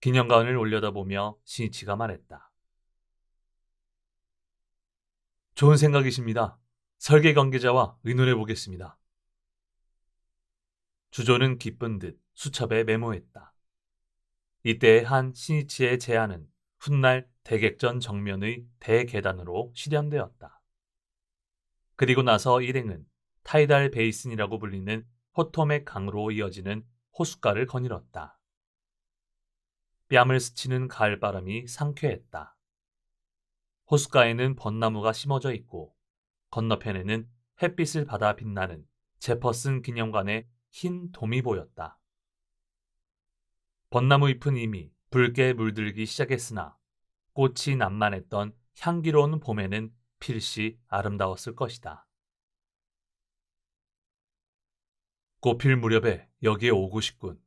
기념관을 올려다보며 신이치가 말했다. 좋은 생각이십니다. 설계 관계자와 의논해 보겠습니다. 주조는 기쁜 듯 수첩에 메모했다. 이때 한 신이치의 제안은 훗날 대객전 정면의 대계단으로 실현되었다. 그리고 나서 일행은 타이달 베이슨이라고 불리는 포토맥 강으로 이어지는 호숫가를 거닐었다. 뺨을 스치는 가을바람이 상쾌했다. 호숫가에는 벚나무가 심어져 있고 건너편에는 햇빛을 받아 빛나는 제퍼슨 기념관의 흰 돔이 보였다. 벚나무 잎은 이미 붉게 물들기 시작했으나 꽃이 난만했던 향기로운 봄에는 필시 아름다웠을 것이다. 꽃필 무렵에 여기에 오고 싶군.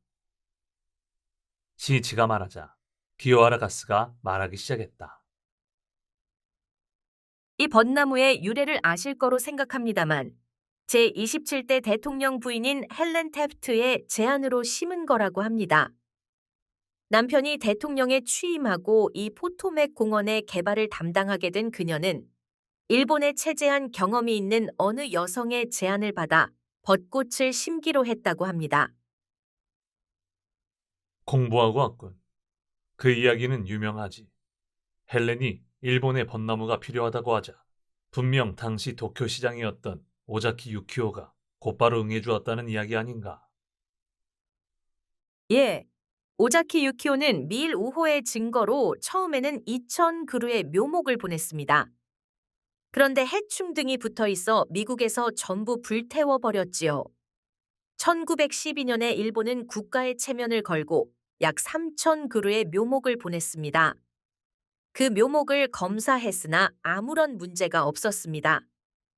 신이치가 말하자 기요하라 가스가 말하기 시작했다. 이 벚나무의 유래를 아실 거로 생각합니다만 제27대 대통령 부인인 헬렌 태프트의 제안으로 심은 거라고 합니다. 남편이 대통령에 취임하고 이 포토맥 공원의 개발을 담당하게 된 그녀는 일본에 체제한 경험이 있는 어느 여성의 제안을 받아 벚꽃을 심기로 했다고 합니다. 공부하고 왔군. 그 이야기는 유명하지. 헬렌이 일본에 벚나무가 필요하다고 하자 분명 당시 도쿄 시장이었던 오자키 유키오가 곧바로 응해주었다는 이야기 아닌가. 예, 오자키 유키오는 미일 우호의 증거로 처음에는 2,000그루의 묘목을 보냈습니다. 그런데 해충 등이 붙어 있어 미국에서 전부 불태워버렸지요. 1912년에 일본은 국가의 체면을 걸고 약 3,000그루의 묘목을 보냈습니다. 그 묘목을 검사했으나 아무런 문제가 없었습니다.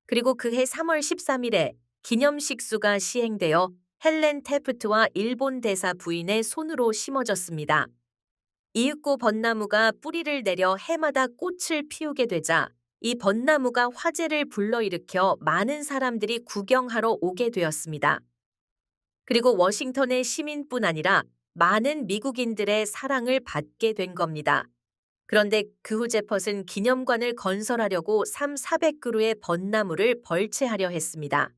그리고 그해 3월 13일에 기념식수가 시행되어 헬렌 태프트와 일본 대사 부인의 손으로 심어졌습니다. 이윽고 벚나무가 뿌리를 내려 해마다 꽃을 피우게 되자 이 벚나무가 화제를 불러일으켜 많은 사람들이 구경하러 오게 되었습니다. 그리고 워싱턴의 시민뿐 아니라 많은 미국인들의 사랑을 받게 된 겁니다. 그런데 그 후 제퍼슨 기념관을 건설하려고 400그루의 벚나무를 벌채하려 했습니다.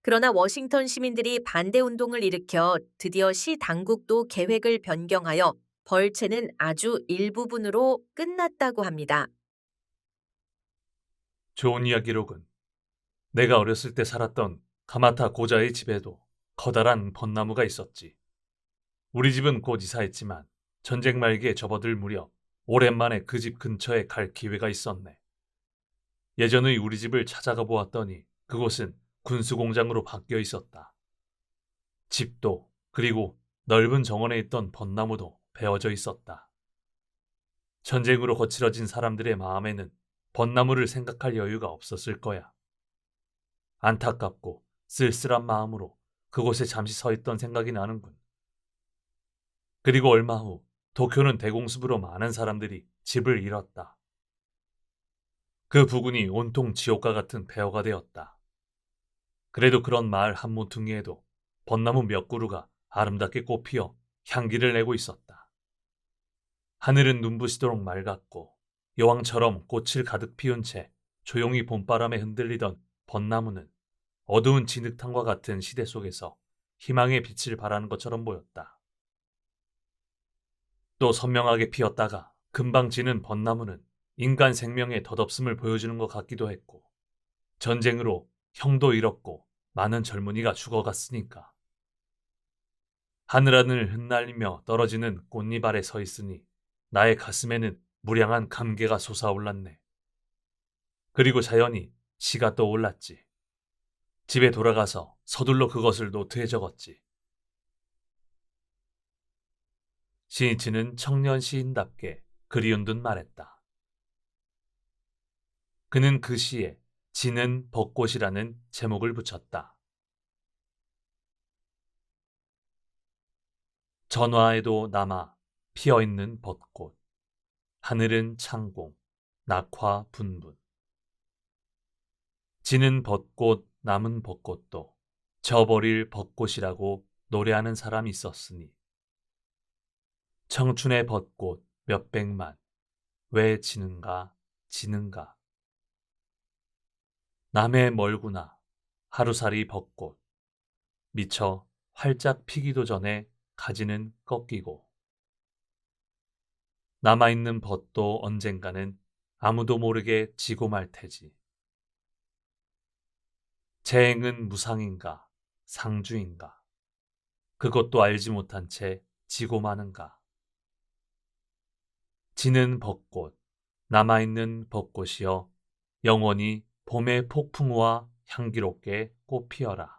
그러나 워싱턴 시민들이 반대 운동을 일으켜 드디어 시 당국도 계획을 변경하여 벌채는 아주 일부분으로 끝났다고 합니다. 좋은 이야기로군. 내가 어렸을 때 살았던 가마타 고자의 집에도 커다란 벚나무가 있었지. 우리 집은 곧 이사했지만 전쟁 말기에 접어들 무렵 오랜만에 그 집 근처에 갈 기회가 있었네. 예전의 우리 집을 찾아가 보았더니 그곳은 군수공장으로 바뀌어 있었다. 집도 그리고 넓은 정원에 있던 벚나무도 베어져 있었다. 전쟁으로 거칠어진 사람들의 마음에는 벚나무를 생각할 여유가 없었을 거야. 안타깝고 쓸쓸한 마음으로 그곳에 잠시 서 있던 생각이 나는군. 그리고 얼마 후 도쿄는 대공습으로 많은 사람들이 집을 잃었다. 그 부근이 온통 지옥과 같은 폐허가 되었다. 그래도 그런 마을 한 모퉁이에도 벚나무 몇 그루가 아름답게 꽃피어 향기를 내고 있었다. 하늘은 눈부시도록 맑았고 여왕처럼 꽃을 가득 피운 채 조용히 봄바람에 흔들리던 벚나무는 어두운 진흙탕과 같은 시대 속에서 희망의 빛을 발하는 것처럼 보였다. 또 선명하게 피었다가 금방 지는 벚나무는 인간 생명의 덧없음을 보여주는 것 같기도 했고 전쟁으로 형도 잃었고 많은 젊은이가 죽어갔으니까. 하늘하늘 흩날리며 떨어지는 꽃잎 아래 서 있으니 나의 가슴에는 무량한 감개가 솟아올랐네. 그리고 자연히 시가 떠올랐지. 집에 돌아가서 서둘러 그것을 노트에 적었지. 신이치는 청년 시인답게 그리운 듯 말했다. 그는 그 시에 지는 벚꽃이라는 제목을 붙였다. 전화에도 남아 피어있는 벚꽃. 하늘은 창공, 낙화 분분. 지는 벚꽃, 남은 벚꽃도 저버릴 벚꽃이라고 노래하는 사람이 있었으니 청춘의 벚꽃 몇백만 왜 지는가 지는가 남해 멀구나 하루살이 벚꽃 미처 활짝 피기도 전에 가지는 꺾이고 남아있는 벚도 언젠가는 아무도 모르게 지고 말 테지. 재행은 무상인가 상주인가 그것도 알지 못한 채 지고 마는가. 지는 벚꽃 남아있는 벚꽃이여 영원히 봄의 폭풍우와 향기롭게 꽃피어라.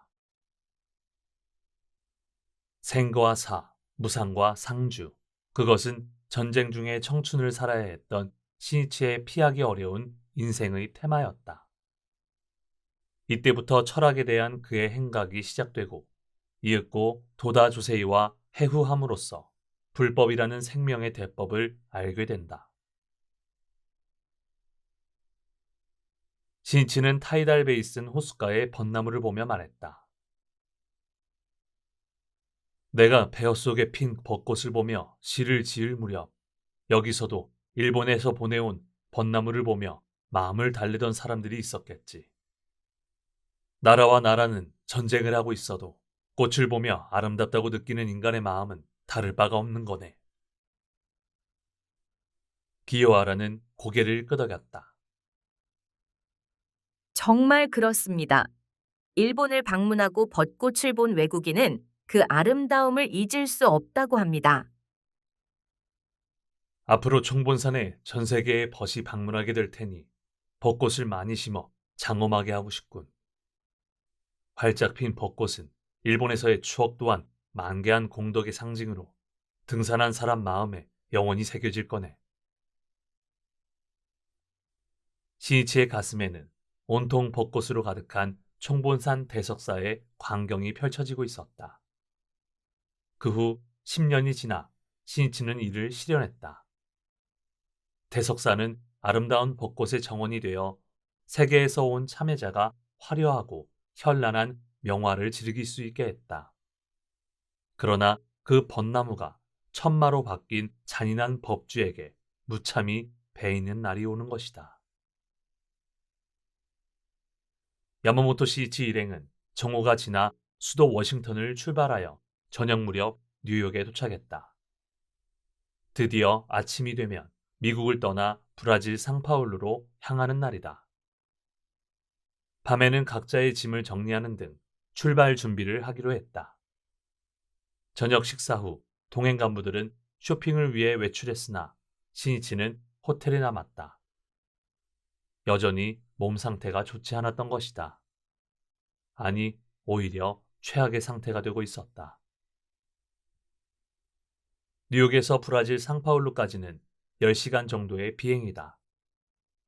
생과 사, 무상과 상주 그것은 전쟁 중에 청춘을 살아야 했던 시니치의 피하기 어려운 인생의 테마였다. 이때부터 철학에 대한 그의 행각이 시작되고 이윽고 도다 조세이와 해후함으로써 불법이라는 생명의 대법을 알게 된다. 시니치는 타이달 베이슨 호숫가의 벚나무를 보며 말했다. 내가 폐허 속에 핀 벚꽃을 보며 시를 지을 무렵 여기서도 일본에서 보내온 벚나무를 보며 마음을 달래던 사람들이 있었겠지. 나라와 나라는 전쟁을 하고 있어도 꽃을 보며 아름답다고 느끼는 인간의 마음은 다를 바가 없는 거네. 기요하라는 고개를 끄덕였다. 정말 그렇습니다. 일본을 방문하고 벚꽃을 본 외국인은 그 아름다움을 잊을 수 없다고 합니다. 앞으로 총본산에 전 세계의 벗이 방문하게 될 테니 벚꽃을 많이 심어 장엄하게 하고 싶군. 활짝 핀 벚꽃은 일본에서의 추억 또한 만개한 공덕의 상징으로 등산한 사람 마음에 영원히 새겨질 거네. 시니치의 가슴에는 온통 벚꽃으로 가득한 총본산 대석사의 광경이 펼쳐지고 있었다. 그 후 10년이 지나 시니치는 이를 실현했다. 대석사는 아름다운 벚꽃의 정원이 되어 세계에서 온 참여자가 화려하고 현란한 명화를 즐길 수 있게 했다. 그러나 그 벚나무가 천마로 바뀐 잔인한 법주에게 무참히 배이는 날이 오는 것이다. 야마모토 시이치 일행은 정오가 지나 수도 워싱턴을 출발하여 저녁 무렵 뉴욕에 도착했다. 드디어 아침이 되면 미국을 떠나 브라질 상파울루로 향하는 날이다. 밤에는 각자의 짐을 정리하는 등 출발 준비를 하기로 했다. 저녁 식사 후 동행 간부들은 쇼핑을 위해 외출했으나 시니치는 호텔에 남았다. 여전히 몸 상태가 좋지 않았던 것이다. 아니, 오히려 최악의 상태가 되고 있었다. 뉴욕에서 브라질 상파울루까지는 10시간 정도의 비행이다.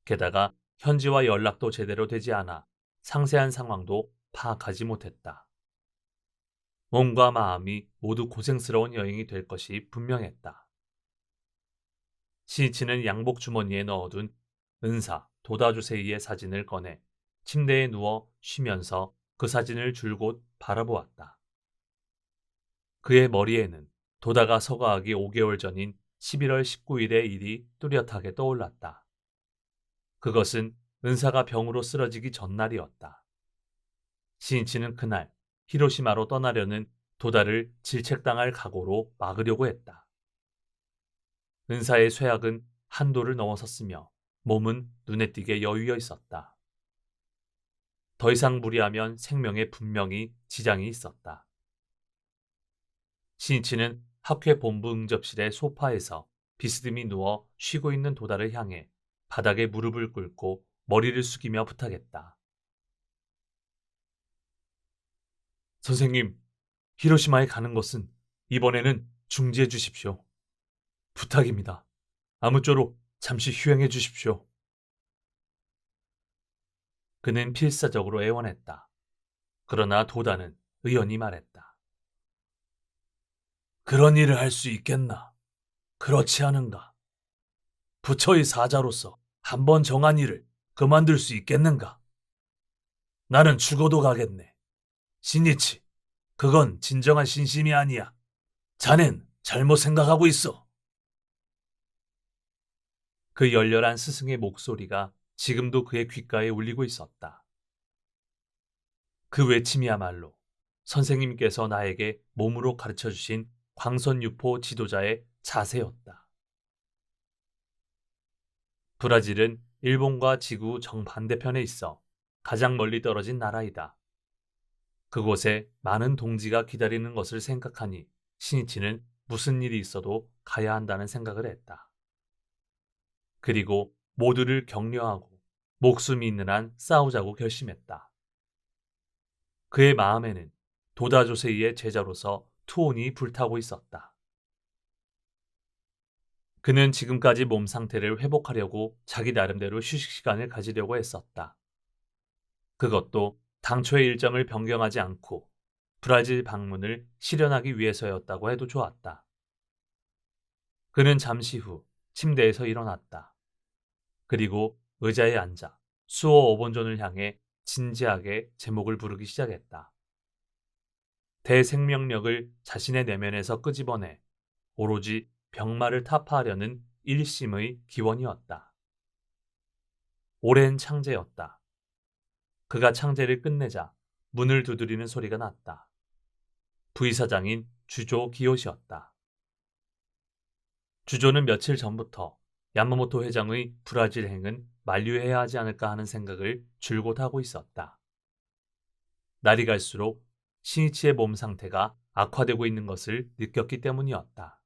게다가 현지와 연락도 제대로 되지 않아 상세한 상황도 파악하지 못했다. 몸과 마음이 모두 고생스러운 여행이 될 것이 분명했다. 시니치는 양복 주머니에 넣어둔 은사 도다주세이의 사진을 꺼내 침대에 누워 쉬면서 그 사진을 줄곧 바라보았다. 그의 머리에는 도다가 서거하기 5개월 전인 11월 19일의 일이 뚜렷하게 떠올랐다. 그것은 은사가 병으로 쓰러지기 전날이었다. 시니치는 그날 히로시마로 떠나려는 도다를 질책당할 각오로 막으려고 했다. 은사의 쇠약은 한도를 넘어섰으며 몸은 눈에 띄게 여유여 있었다. 더 이상 무리하면 생명에 분명히 지장이 있었다. 시니치는 학회 본부 응접실의 소파에서 비스듬히 누워 쉬고 있는 도다를 향해 바닥에 무릎을 꿇고 머리를 숙이며 부탁했다. 선생님, 히로시마에 가는 것은 이번에는 중지해 주십시오. 부탁입니다. 아무쪼록 잠시 휴행해 주십시오. 그는 필사적으로 애원했다. 그러나 도다는 의연히 말했다. 그런 일을 할 수 있겠나? 그렇지 않은가? 부처의 사자로서 한 번 정한 일을 그만둘 수 있겠는가? 나는 죽어도 가겠네. 신이치, 그건 진정한 신심이 아니야. 자넨 잘못 생각하고 있어. 그 열렬한 스승의 목소리가 지금도 그의 귓가에 울리고 있었다. 그 외침이야말로 선생님께서 나에게 몸으로 가르쳐 주신 광선유포 지도자의 자세였다. 브라질은 일본과 지구 정반대편에 있어 가장 멀리 떨어진 나라이다. 그곳에 많은 동지가 기다리는 것을 생각하니 신이치는 무슨 일이 있어도 가야 한다는 생각을 했다. 그리고 모두를 격려하고 목숨이 있는 한 싸우자고 결심했다. 그의 마음에는 도다조세이의 제자로서 투혼이 불타고 있었다. 그는 지금까지 몸 상태를 회복하려고 자기 나름대로 휴식 시간을 가지려고 했었다. 그것도 당초의 일정을 변경하지 않고 브라질 방문을 실현하기 위해서였다고 해도 좋았다. 그는 잠시 후 침대에서 일어났다. 그리고 의자에 앉아 수호 오본존을 향해 진지하게 제목을 부르기 시작했다. 대생명력을 자신의 내면에서 끄집어내 오로지 병마를 타파하려는 일심의 기원이었다. 오랜 창제였다. 그가 창제를 끝내자 문을 두드리는 소리가 났다. 부의사장인 주조 기요시였다. 주조는 며칠 전부터 야마모토 회장의 브라질행은 만류해야 하지 않을까 하는 생각을 줄곧 하고 있었다. 날이 갈수록 신이치의 몸 상태가 악화되고 있는 것을 느꼈기 때문이었다.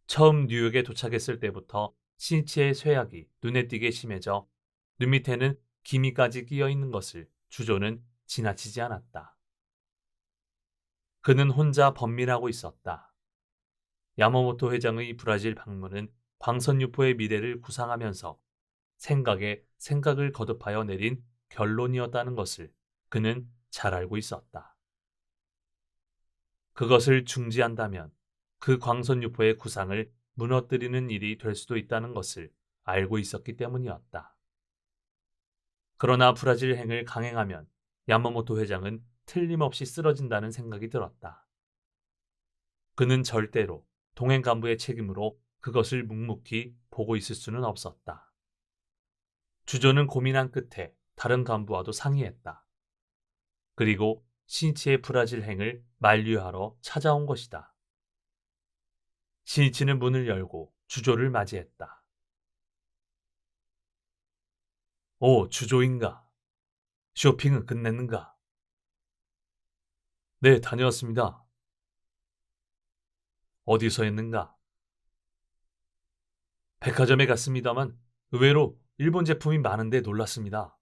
처음 뉴욕에 도착했을 때부터 신이치의 쇠약이 눈에 띄게 심해져 눈 밑에는 기미까지 끼어 있는 것을 주조는 지나치지 않았다. 그는 혼자 번민하고 있었다. 야마모토 회장의 브라질 방문은 광선유포의 미래를 구상하면서 생각에 생각을 거듭하여 내린 결론이었다는 것을 그는 잘 알고 있었다. 그것을 중지한다면 그 광선유포의 구상을 무너뜨리는 일이 될 수도 있다는 것을 알고 있었기 때문이었다. 그러나 브라질행을 강행하면 야마모토 회장은 틀림없이 쓰러진다는 생각이 들었다. 그는 절대로 동행 간부의 책임으로 그것을 묵묵히 보고 있을 수는 없었다. 주조는 고민한 끝에 다른 간부와도 상의했다. 그리고 신이치의 브라질행을 만류하러 찾아온 것이다. 신이치는 문을 열고 주조를 맞이했다. 오, 주조인가? 쇼핑은 끝냈는가? 네, 다녀왔습니다. 어디서 했는가? 백화점에 갔습니다만 의외로 일본 제품이 많은데 놀랐습니다.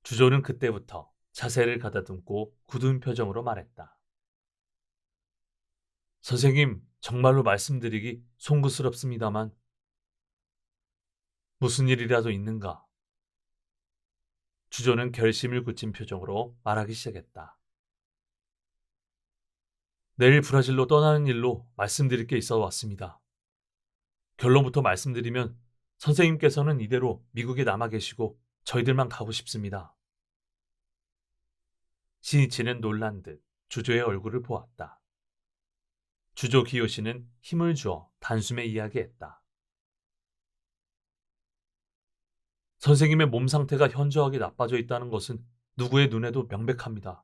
주조는 그때부터 자세를 가다듬고 굳은 표정으로 말했다. 선생님, 정말로 말씀드리기 송구스럽습니다만 무슨 일이라도 있는가? 주조는 결심을 굳힌 표정으로 말하기 시작했다. 내일 브라질로 떠나는 일로 말씀드릴 게 있어 왔습니다. 결론부터 말씀드리면 선생님께서는 이대로 미국에 남아 계시고 저희들만 가고 싶습니다. 신이치는 놀란 듯 주조의 얼굴을 보았다. 주조 기요시는 힘을 주어 단숨에 이야기했다. 선생님의 몸 상태가 현저하게 나빠져 있다는 것은 누구의 눈에도 명백합니다.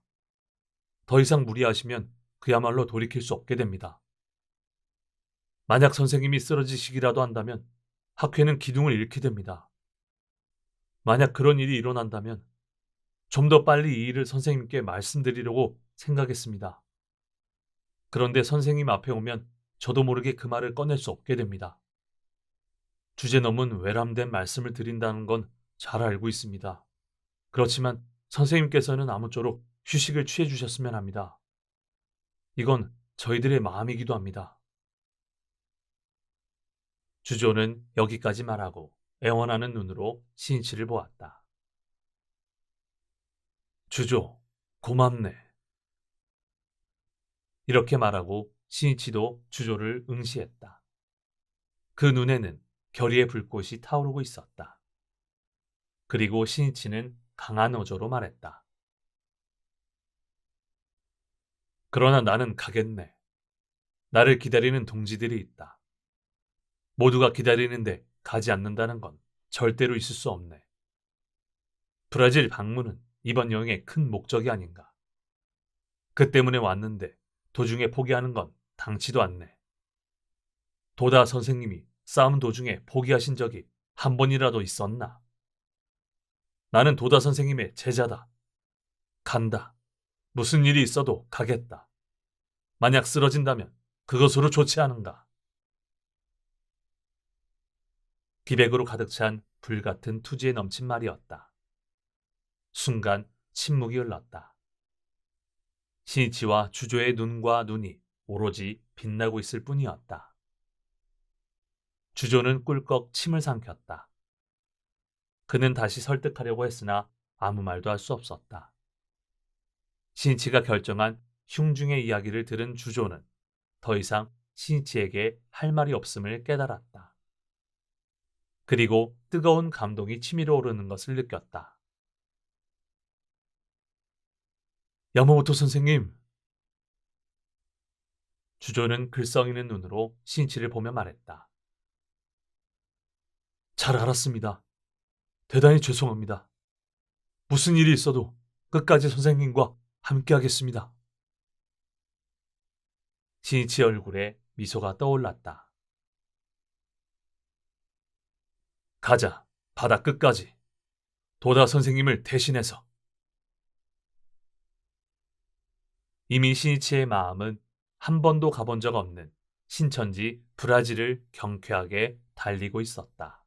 더 이상 무리하시면 그야말로 돌이킬 수 없게 됩니다. 만약 선생님이 쓰러지시기라도 한다면 학회는 기둥을 잃게 됩니다. 만약 그런 일이 일어난다면 좀 더 빨리 이 일을 선생님께 말씀드리려고 생각했습니다. 그런데 선생님 앞에 오면 저도 모르게 그 말을 꺼낼 수 없게 됩니다. 주제 넘은 외람된 말씀을 드린다는 건 잘 알고 있습니다. 그렇지만 선생님께서는 아무쪼록 휴식을 취해 주셨으면 합니다. 이건 저희들의 마음이기도 합니다. 주조는 여기까지 말하고 애원하는 눈으로 신이치를 보았다. 주조, 고맙네. 이렇게 말하고 신이치도 주조를 응시했다. 그 눈에는 결의의 불꽃이 타오르고 있었다. 그리고 신이치는 강한 어조로 말했다. 그러나 나는 가겠네. 나를 기다리는 동지들이 있다. 모두가 기다리는데 가지 않는다는 건 절대로 있을 수 없네. 브라질 방문은 이번 여행의 큰 목적이 아닌가. 그 때문에 왔는데 도중에 포기하는 건 당치도 않네. 도다 선생님이 싸움 도중에 포기하신 적이 한 번이라도 있었나? 나는 도다 선생님의 제자다. 간다. 무슨 일이 있어도 가겠다. 만약 쓰러진다면 그것으로 좋지 않은가? 기백으로 가득 찬 불같은 투지에 넘친 말이었다. 순간 침묵이 흘렀다. 신이치와 주조의 눈과 눈이 오로지 빛나고 있을 뿐이었다. 주조는 꿀꺽 침을 삼켰다. 그는 다시 설득하려고 했으나 아무 말도 할 수 없었다. 신이치가 결정한 흉중의 이야기를 들은 주조는 더 이상 신이치에게 할 말이 없음을 깨달았다. 그리고 뜨거운 감동이 치밀어 오르는 것을 느꼈다. 야마모토 선생님. 주조는 글썽이는 눈으로 신이치를 보며 말했다. 잘 알았습니다. 대단히 죄송합니다. 무슨 일이 있어도 끝까지 선생님과 함께하겠습니다. 신이치 얼굴에 미소가 떠올랐다. 가자, 바다 끝까지. 도다 선생님을 대신해서. 이미 신이치의 마음은 한 번도 가본 적 없는 신천지 브라질을 경쾌하게 달리고 있었다.